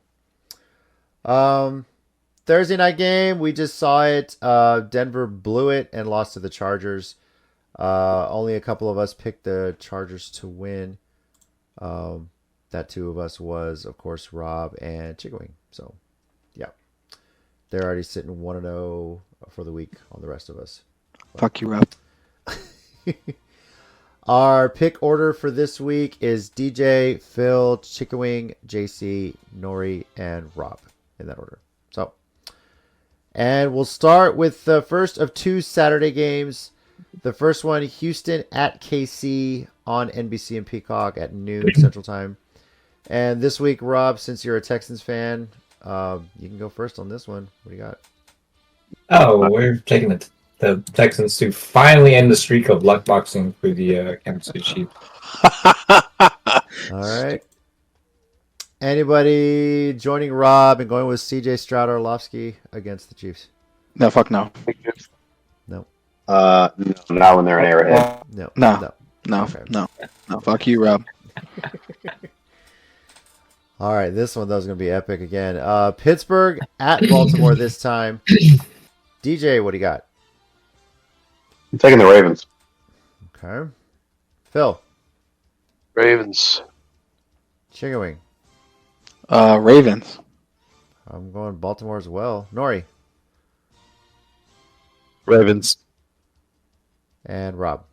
Thursday night game, we just saw it. Denver blew it and lost to the Chargers. Only a couple of us picked the Chargers to win. That 2 of us was, of course, Rob and Chicken Wing. So, yeah. They're already sitting 1-0 for the week on the rest of us. Fuck you, Rob. Our pick order for this week is DJ, Phil, Chicken Wing, JC, Nori, and Rob in that order. So, and we'll start with the first of 2 Saturday games. The first one, Houston at KC on NBC and Peacock at noon Central Time. And this week, Rob, since you're a Texans fan, you can go first on this one. What do you got? Oh, we're taking the the Texans to finally end the streak of luck boxing for the Kansas City Chiefs. All right. Anybody joining Rob and going with CJ Stroud Orlovsky against the Chiefs? No, fuck no. No. No, not when they're in Arrowhead. No. No. No, Okay. no. Fuck you, Rob. All right, this one though is going to be epic again. Pittsburgh at Baltimore this time. DJ, what do you got? I'm taking the Ravens. Okay. Phil, Ravens. Chicken Wing. Ravens. I'm going Baltimore as well. Nori Ravens. and Rob.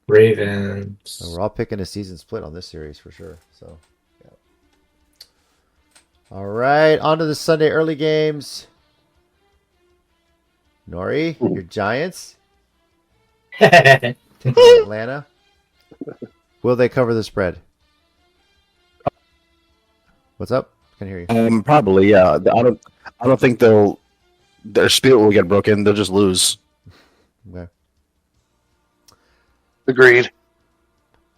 Ravens. So we're all picking a season split on this series for sure. So, yeah. All right, on to the Sunday early games. Nori, your Giants, Atlanta. Will they cover the spread? What's up? Can hear you. Probably, yeah. I don't think their spirit will get broken. They'll just lose. Okay. Agreed.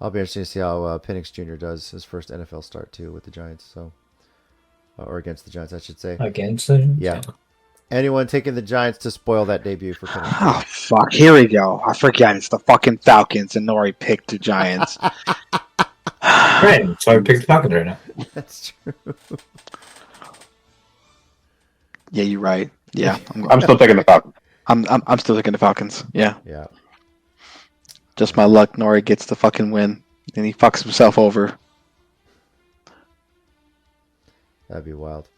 I'll be interested to see how Penix Jr. does his first NFL start too with the Giants. So, or against the Giants, I should say. Against them? Yeah. Anyone taking the Giants to spoil that debut for Penix? Oh, fuck. Here we go. I forgot. It's the fucking Falcons, and Nori picked the Giants. Right. So I picked the Falcons right now. That's true. Yeah, you're right. Yeah. I'm still taking the Falcons. I'm still taking the Falcons. Yeah. Yeah. Just my luck. Nori gets the fucking win, and he fucks himself over. That'd be wild.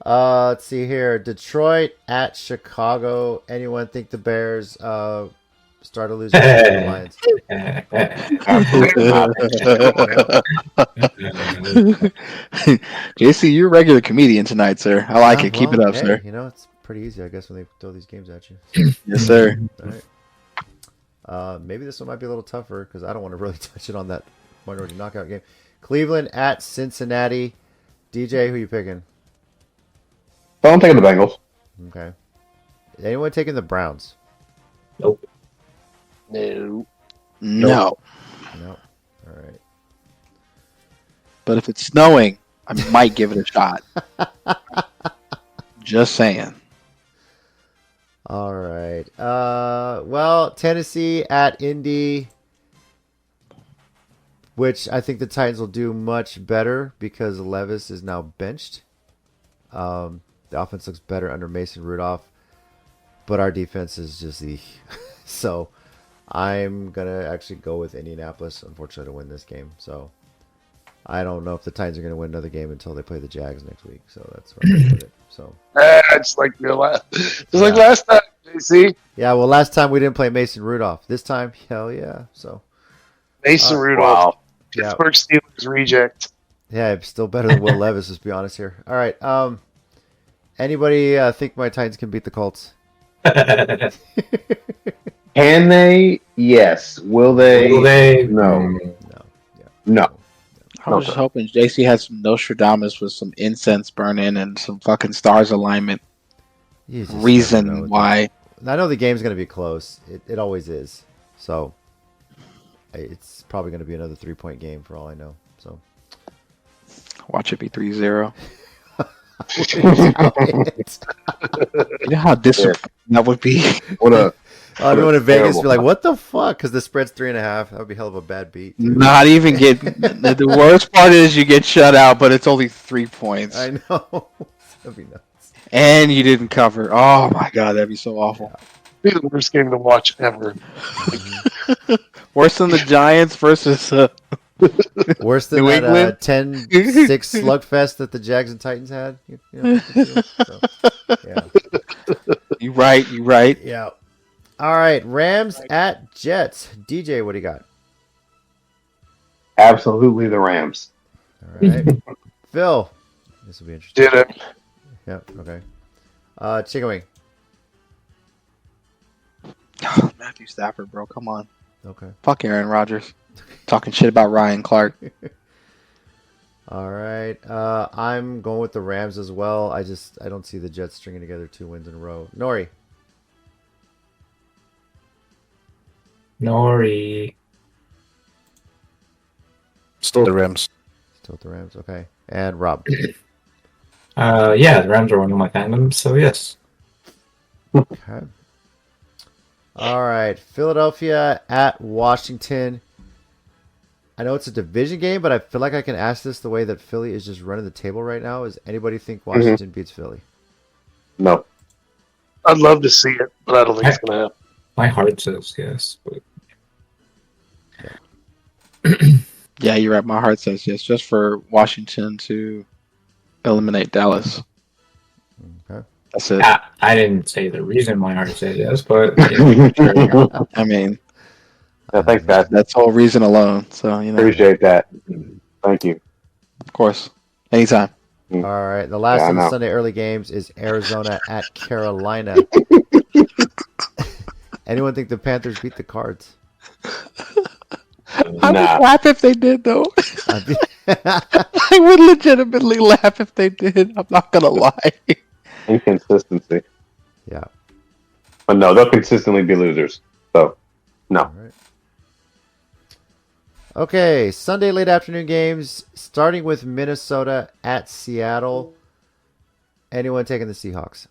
Let's see here. Detroit at Chicago. Anyone think the Bears start to lose to the Lions? JC, you're a regular comedian tonight, sir. I like it. Keep it up, Hey, sir. you know, it's pretty easy, I guess, when they throw these games at you. Yes, sir. All right. Maybe this one might be a little tougher because I don't want to really touch it on that minority knockout game. Cleveland at Cincinnati. DJ, who you picking? Well, I'm taking the Bengals. Okay. Anyone taking the Browns? Nope. No. No. No. All right. But if it's snowing, I might give it a shot. Just saying. All right. Well, Tennessee at Indy, which I think the Titans will do much better because Levis is now benched. The offense looks better under Mason Rudolph, but our defense is just the so I'm gonna actually go with Indianapolis, unfortunately, to win this game. So I don't know if the Titans are gonna win another game until they play the Jags next week. So that's where I'm with it. So Just like like last time, JC. yeah, well, last time we didn't play Mason Rudolph. This time, hell yeah. So Mason Rudolph. Wow. yeah, Pittsburgh Steelers reject. yeah, it's still better than Will Levis. Let's be honest here. All right. Anybody think my Titans can beat the Colts? Can they? Yes. Will they? Will they? No. No. Yeah. No. I was just hoping JC had some Nostradamus with some incense burning and some fucking stars alignment. You just never know Reason with why. I know the game's going to be close. It always is. So it's probably going to be another 3-point game for all I know. So Watch it be 3-0. I You know how disappointing that would be? What a everyone in Vegas terrible be like, "What the fuck?" Because the spread's 3.5. That would be hell of a bad beat. Not even get. The worst part is you get shut out, but it's only 3 points. I know. That'd be nuts. And you didn't cover. Oh my god, that'd be so awful. Be the worst game to watch ever. Worse than the Giants versus. Worse than New that England? 10-6 slugfest that the Jags and Titans had. So, yeah. You right. You right. Yeah. All right. Rams at Jets. DJ, what do you got? absolutely the Rams. All right. Phil. This will be interesting. Did it. Yeah. Okay. Chicken Wing. Matthew Stafford, bro. Come on. Okay. Fuck Aaron Rodgers. Talking shit about Ryan Clark. All right. I'm going with the Rams as well. I don't see the Jets stringing together 2 wins in a row. Nori. Nori. Still the Rams. Still with the Rams. Okay. And Rob. Yeah, the Rams are one of my fandoms, so yes. Okay. All right. Philadelphia at Washington. I know it's a division game, but I feel like I can ask this the way that Philly is just running the table right now. Does anybody think Washington beats Philly? No. I'd love to see it, but I don't think it's gonna happen. My heart says yes. But... Yeah, you're right. My heart says yes, just for Washington to eliminate Dallas. Okay. That's it. I didn't say the reason my heart said yes, but yeah, sure. I mean, Yeah, thanks, guys. that's the whole reason alone. So, you know, Appreciate that. Thank you. of course. Anytime. All right. The last Yeah, I of the know. Sunday early games is Arizona at Carolina. Anyone think the Panthers beat the Cards? I Nah. would laugh if they did, though. I would legitimately laugh if they did. I'm not going to lie. Inconsistency. Yeah. But no, they'll consistently be losers. So, no. All right. Okay, Sunday late afternoon games, starting with Minnesota at Seattle. Anyone taking the Seahawks?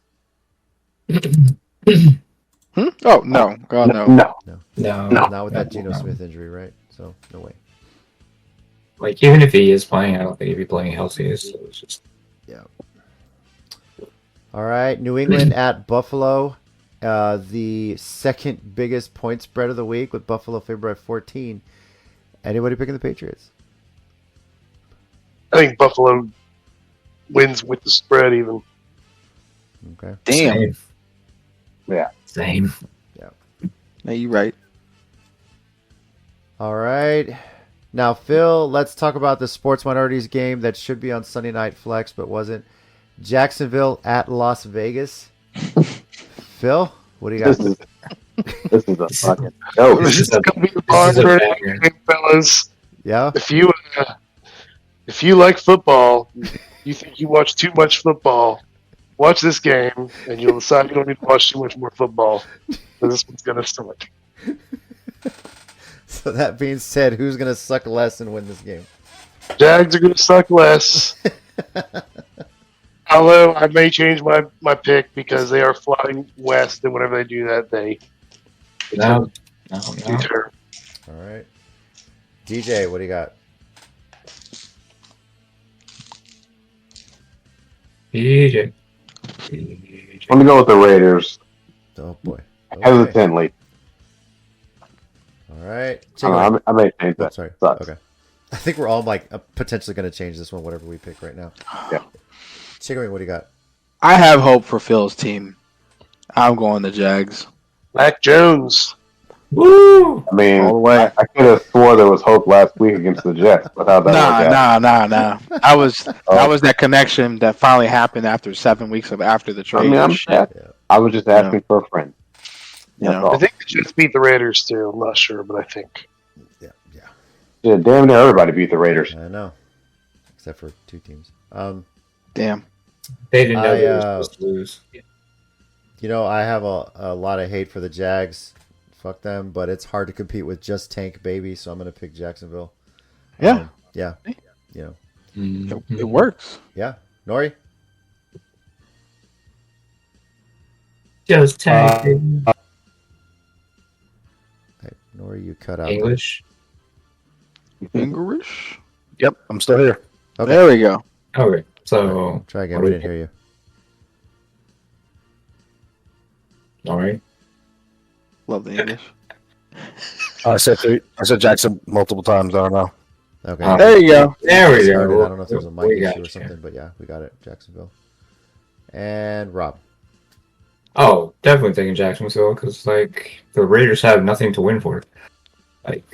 Oh, no. God, no. No. No, Not with that Geno no. Smith injury, right? So, no way. Like, even if he is playing, I don't think he'd be playing healthy. So it's just All right, New England at Buffalo. The second biggest point spread of the week with Buffalo favored by 14. Anybody picking the Patriots? I think Buffalo wins with the spread even. Okay. Damn. Same. Yeah. Same. No, you're right. All right. Now, Phil, let's talk about the Sports Minorities game that should be on Sunday Night Flex but wasn't. Jacksonville at Las Vegas. Phil, what do you got? This is a fucking joke. This is a Gonna be this is a hard, banger. fellas. Yeah? If you like football, you think you watch too much football, watch this game, and you'll decide you don't need to watch too much more football. 'Cause this one's gonna suck. So that being said, who's going to suck less and win this game? Jags are gonna suck less. Although I may change my pick because they are flying west, and whenever they do that, they No, deter. All right. DJ, what do you got? DJ. I'm gonna go with the Raiders Oh, boy. Okay. hesitantly. All right. I may change Oh, that. sorry. Sucks. Okay. I think we're all like potentially going to change this one, whatever we pick right now. Yeah. Chicken, what do you got? I have hope for Phil's team. I'm going the Jags. Mac Jones. Woo! I mean, All the way. I could have swore there was hope last week against the Jets, but how that worked out. Nah. That was that connection that finally happened after 7 weeks of after the I trade. mean, Yeah. I was just asking for a friend. You That's know. I all. think the Jets beat the Raiders too. I'm not sure, but I think. Yeah. Yeah, damn near everybody beat the Raiders. I know. Except for two teams. Damn. They didn't know they were I, supposed to lose. You know, I have a lot of hate for the Jags. Fuck them, but it's hard to compete with just Tank Baby, so I'm going to pick Jacksonville. Yeah. Yeah. You know. It works. Yeah. Nori? Just tag Hey, Nori, you cut out. English. English. Yep, I'm still here. Okay. There we go. Okay, so Try again. what We do didn't hear you. all right. Love the English. I said Jackson multiple times. I don't know. Okay. There you go. There we Started. go. I don't know if there was a mic We got issue or you. something, but yeah, we got it. Jacksonville. And Rob. Oh, definitely taking Jacksonville because like the Raiders have nothing to win for. Like,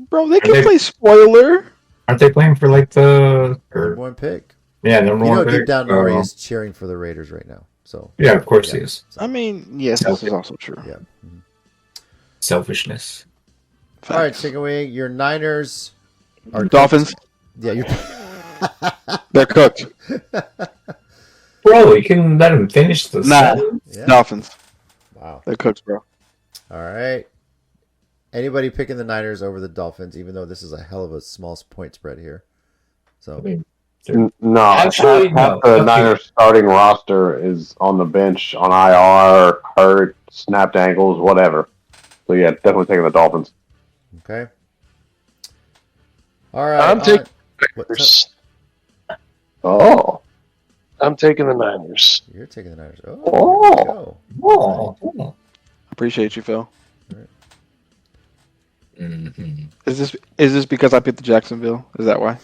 Bro, they can They- play spoiler. aren't they playing for like the Number one pick. yeah number You one know, pick? deep down, Nori Oh, is cheering for the Raiders right now. So yeah, of course Yeah. he is. I mean, yes, this is also true. yeah. Mhm. Selfishness. All right, Chicken Wing. Your Niners are Dolphins. Yeah, you. They're cooked. Bro, you can let him finish the Nah. sentence. Yeah. Dolphins. Wow. They're cooked, bro. All right. Anybody picking the Niners over the Dolphins, even though this is a hell of a small point spread here. So No, Actually, half no. the Okay. Niners starting roster is on the bench, on IR, hurt, snapped ankles, whatever. So yeah, definitely taking the Dolphins. okay. All right. I'm taking what's up? Niners. Oh, I'm taking the Niners. You're taking the Niners. Oh, Oh. here we go. Oh. Appreciate you, Phil. Mm-hmm. Is this because I picked the Jacksonville? Is that why?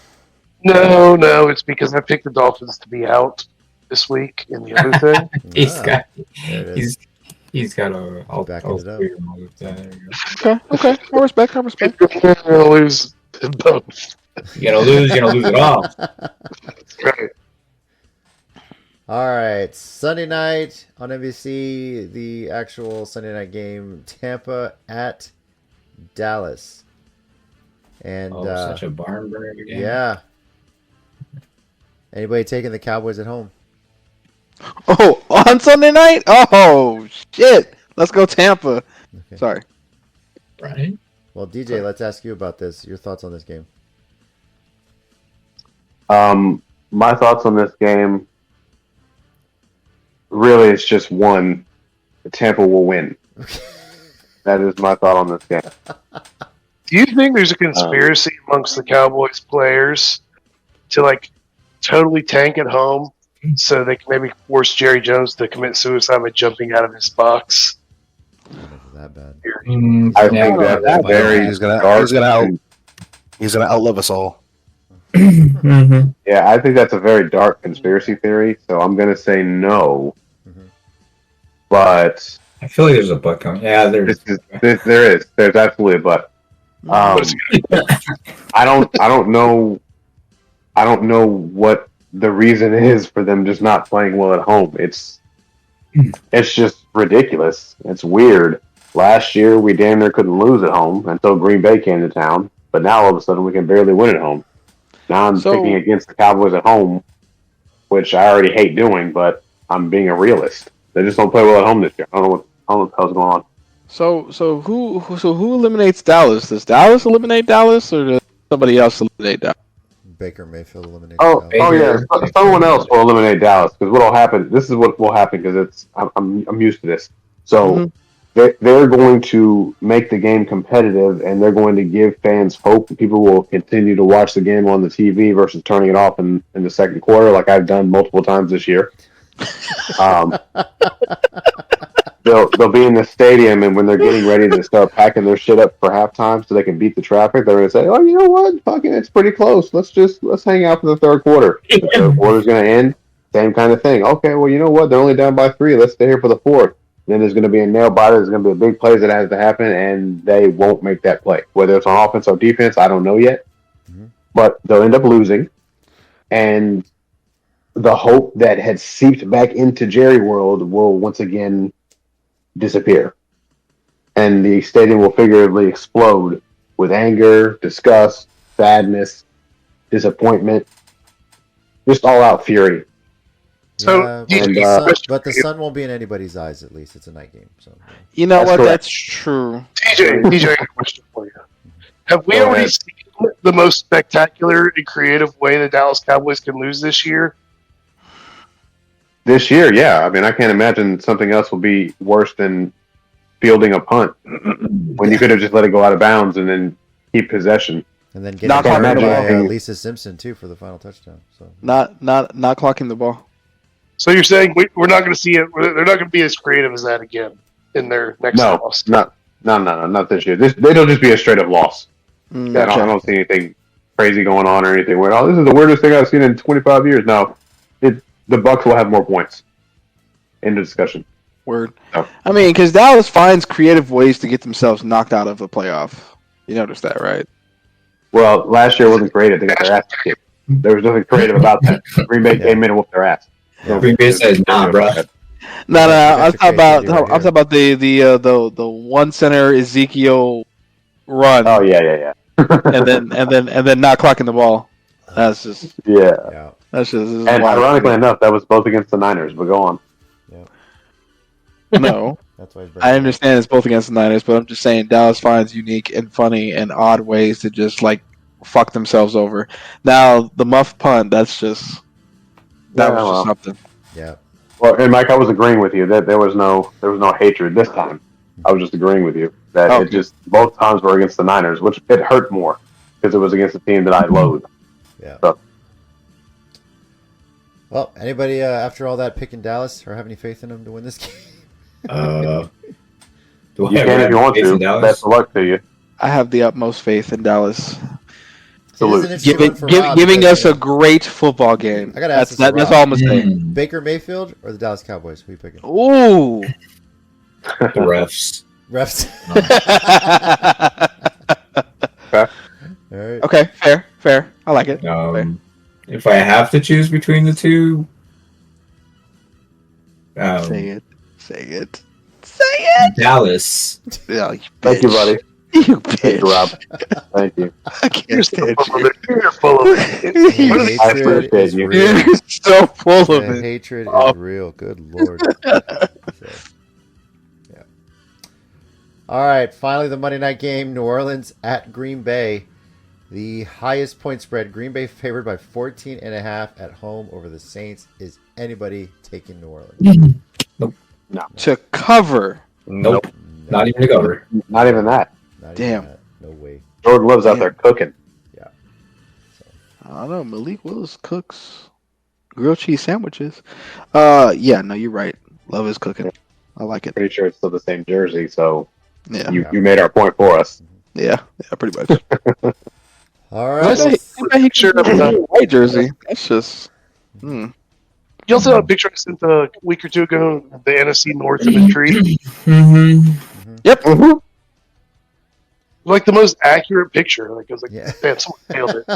No, it's because I picked the Dolphins to be out this week in the other thing. He's Ah, got there it is. he's got a Backing it up. Okay. I respect. I'm gonna lose in both. You're gonna lose it all. Right. All right, Sunday night on NBC, the actual Sunday night game, Tampa at Dallas. And Such a barn burner game. yeah. Anybody taking the Cowboys at home? Oh, on Sunday night? Oh shit! Let's go Tampa. Okay. Sorry. Right? Well, DJ, let's ask you about this. Your thoughts on this game? my thoughts on this game. Really, it's just one. Tampa will win. That is my thought on this game. Do you think there's a conspiracy amongst the Cowboys players to like totally tank at home so they can maybe force Jerry Jones to commit suicide by jumping out of his box? I don't know if it's that bad. I think that's very He's dark. gonna outlive us all. Mm-hmm. Yeah, I think that's a very dark conspiracy theory. So I'm gonna say no. Mhm. But I feel like there's a butt coming. Yeah, there's. there's absolutely a but. I don't know what the reason is for them just not playing well at home. It's just ridiculous. It's weird. Last year we damn near couldn't lose at home until Green Bay came to town, but now all of a sudden we can barely win at home. Now I'm picking against the Cowboys at home, which I already hate doing, but I'm being a realist. They just don't play well at home this year. I don't know what the hell's going on. So who eliminates Dallas? Does Dallas eliminate Dallas, or does somebody else eliminate Dallas? Baker Mayfield eliminated Oh Dallas. yeah, someone else will eliminate Dallas because what'll happen? This is what will happen because I'm used to this. So they're going to make the game competitive and they're going to give fans hope. People will continue to watch the game on the TV versus turning it off in the second quarter, like I've done multiple times this year. They'll be in the stadium, and when they're getting ready to start packing their shit up for halftime so they can beat the traffic, they're going to say, "Oh, you know what? Fucking, it's pretty close. Let's hang out for the third quarter. The third quarter's going to end. Same kind of thing. Okay, well, you know what? They're only down by 3. Let's stay here for the fourth. Then there's going to be a nail biter. There's going to be a big play that has to happen, and they won't make that play. Whether it's on offense or defense, I don't know yet. Mhm. But they'll end up losing, and the hope that had seeped back into Jerry World will once again disappear. And the stadium will figuratively explode with anger, disgust, sadness, disappointment, just all out fury. So, Yeah, but the sun won't be in anybody's eyes. At least it's a night game. So You know That's what? correct. That's true. DJ, I have a question for you. Have we Go already ahead. seen the most spectacular and creative way the Dallas Cowboys can lose this year? This year, yeah. I mean, I can't imagine something else will be worse than fielding a punt when you could have just let it go out of bounds and then keep possession. and then getting Not covered clocking the by ball. Lisa Simpson too for the final touchdown. So Not clocking the ball. So you're saying we're not going to see it? They're not going to be as creative as that again in their next No, loss. not this year. It'll just be a straight up loss. Yeah, I don't see anything crazy going on or anything. Where this is the weirdest thing I've seen in 25 years. No, the Bucks will have more points. End of discussion. Word. Oh. I mean, because Dallas finds creative ways to get themselves knocked out of a playoff. You noticed that, right? Well, last year wasn't creative. They got their ass kicked. There was nothing creative about that. Green Bay came in and whooped their ass. Yeah. Green Bay says, "Nah, bro." No. I'm That's talking about. creativity right I'm talking about the one center Ezekiel run, Oh yeah. and then not clocking the ball. That's just yeah. this is And wild. ironically enough, that was both against the Niners. But go on. No, That's why he's I understand it's both against the Niners, but I'm just saying Dallas finds unique and funny and odd ways to just like fuck themselves over. Now the muff punt, that was just something. Yeah. Well, and Mike, I was agreeing with you that there was no hatred this time. I was just agreeing with you that Oh, it just both times were against the Niners, which it hurt more because it was against a team that I loathe. Yeah. So. Well, anybody after all that picking Dallas or have any faith in them to win this game? Do You I can have if you want faith in to. Dallas? Best of luck to you. I have the utmost faith in Dallas. It is an Salute. interesting one for Rob Giving because, us you a know, great football game. I gotta ask this to That's Rob. all I'm gonna say. Baker Mayfield or the Dallas Cowboys? Who are you picking? Ooh. The refs. Refs. All right. Okay, fair. I like it. Fair. If I have to choose between the two, Say it. Dallas. Yeah, you Thank you, bitch. buddy. You Thank you, Rob. Thank you. I can't stand full you. of it. You're full of it. Hatred appreciate is you. real. You're so full of The it. hatred Oh. is real. Good lord. So, yeah. All right. Finally, the Monday night game: New Orleans at Green Bay. The highest point spread. Green Bay favored by 14.5 at home over the Saints. Is anybody taking New Orleans? To cover. Nope. No. Not even to cover. Not even that. Not even Damn. that. No way. Jordan Love's out there cooking. I don't know. Malik Willis cooks grilled cheese sandwiches. Yeah, no, you're right. Love is cooking. I like it. Pretty sure it's still the same jersey, so Yeah, you made our point for us. yeah, pretty much. All I right. say, he should have a white jersey. That's just. You also have a picture I sent a week or two ago, the NFC North in a tree. Yep. Like the most accurate picture. Like I was like, Yeah. man, someone nailed it.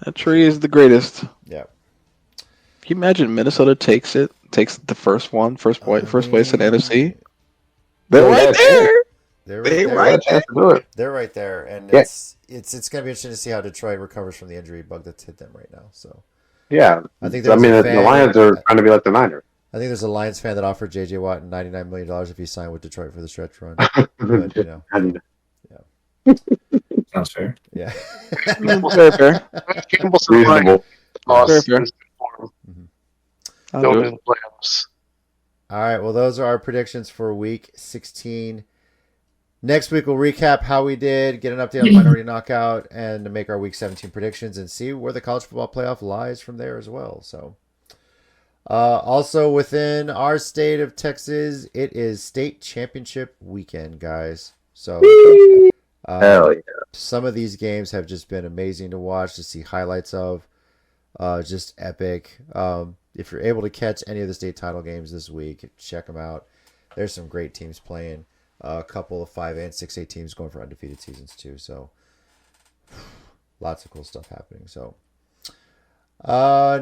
That tree is the greatest. Yeah. Can you imagine Minnesota takes the first place in NFC? They're Yeah, right that's there. They're They right there. right Got a chance to do it. They're right there, and Yeah. it's going to be interesting to see how Detroit recovers from the injury bug that's hit them right now. So Yeah. I think I there's mean, a the fan, Lions are trying to be like the Niners. I think there's a Lions fan that offered J.J. Watt $99 million if he signed with Detroit for the stretch run. But, you know, And Sounds fair. yeah. Fair. Campbell said, like, reasonable. lost Fair. his form I'll going do into it. the playoffs. All right. Well, those are our predictions for Week 16. Next week, we'll recap how we did, get an update on the Minority Knockout, and to make our Week 17 predictions and see where the college football playoff lies from there as well. So, also within our state of Texas, it is state championship weekend, guys. So, Hell yeah. some of these games have just been amazing to watch, to see highlights of. Just epic. If you're able to catch any of the state title games this week, check them out. There's some great teams playing. A couple of 5A and 6A teams going for undefeated seasons too. So lots of cool stuff happening. So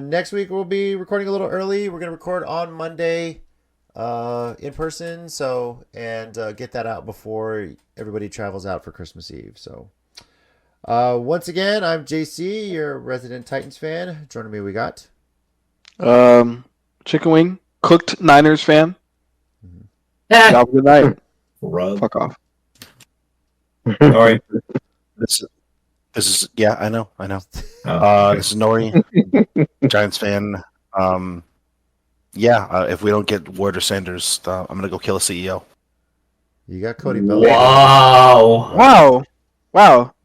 next week we'll be recording a little early. We're gonna record on Monday in person. So and get that out before everybody travels out for Christmas Eve. So once again, I'm JC, your resident Titans fan. Joining me, we got Chicken wing cooked Niners fan. Have a good night. Rub. Fuck off. Sorry. This is yeah, I know. Oh. This is Nori, Giants fan. If we don't get Ward or Sanders, I'm gonna go kill a CEO. you got Cody Bellinger. Wow.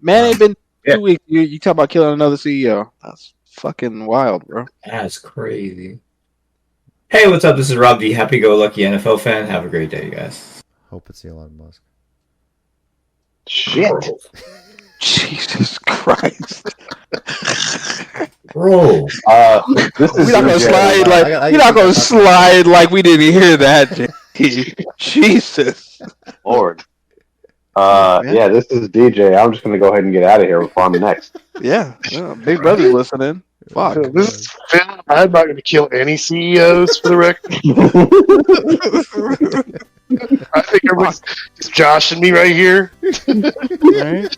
Man, ain't been Yeah. 2 weeks. You talk about killing another CEO. That's fucking wild, bro. That's crazy. Hey, what's up? This is Rob, the happy-go-lucky NFL fan. Have a great day, you guys. Hope it's Elon Musk. Shit. Bro. Jesus Christ. Bro. This is We're not gonna DJ. slide like I we're not gonna slide like we didn't hear that. Jesus. Lord. Man. Yeah, this is DJ. I'm just gonna go ahead and get out of here before I'm next. Yeah. Big brother's listening. Fuck. This is Phil. I'm not going to kill any CEOs for the record. I think everybody's just joshing me right here. Right?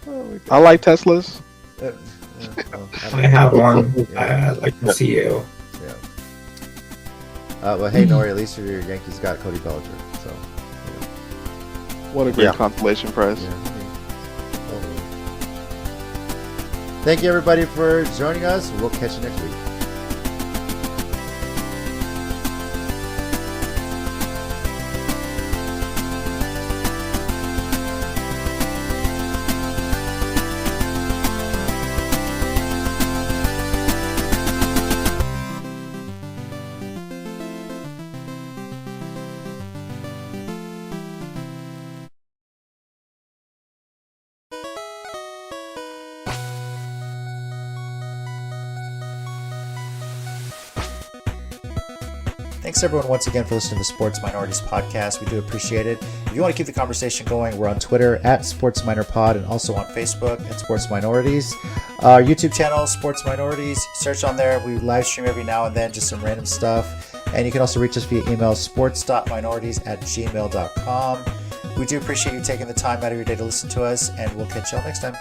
Oh my God. I like Teslas. Well, I have one. Yeah. I like the CEO. Yeah. Well, hey, Nori, at least your Yankees got Cody Bellinger. So, What a great Yeah. consolation prize. yeah, totally. Thank you, everybody, for joining us. We'll catch you next week. Thanks everyone once again for listening to the Sports Minorities Podcast. We do appreciate it. If you want to keep the conversation going, we're on Twitter at Sports Minor Pod and also on Facebook at Sports Minorities. Our YouTube channel, Sports Minorities. Search on there. We live stream every now and then, just some random stuff. And you can also reach us via email, sports.minorities@gmail.com. We do appreciate you taking the time out of your day to listen to us, and we'll catch y'all next time.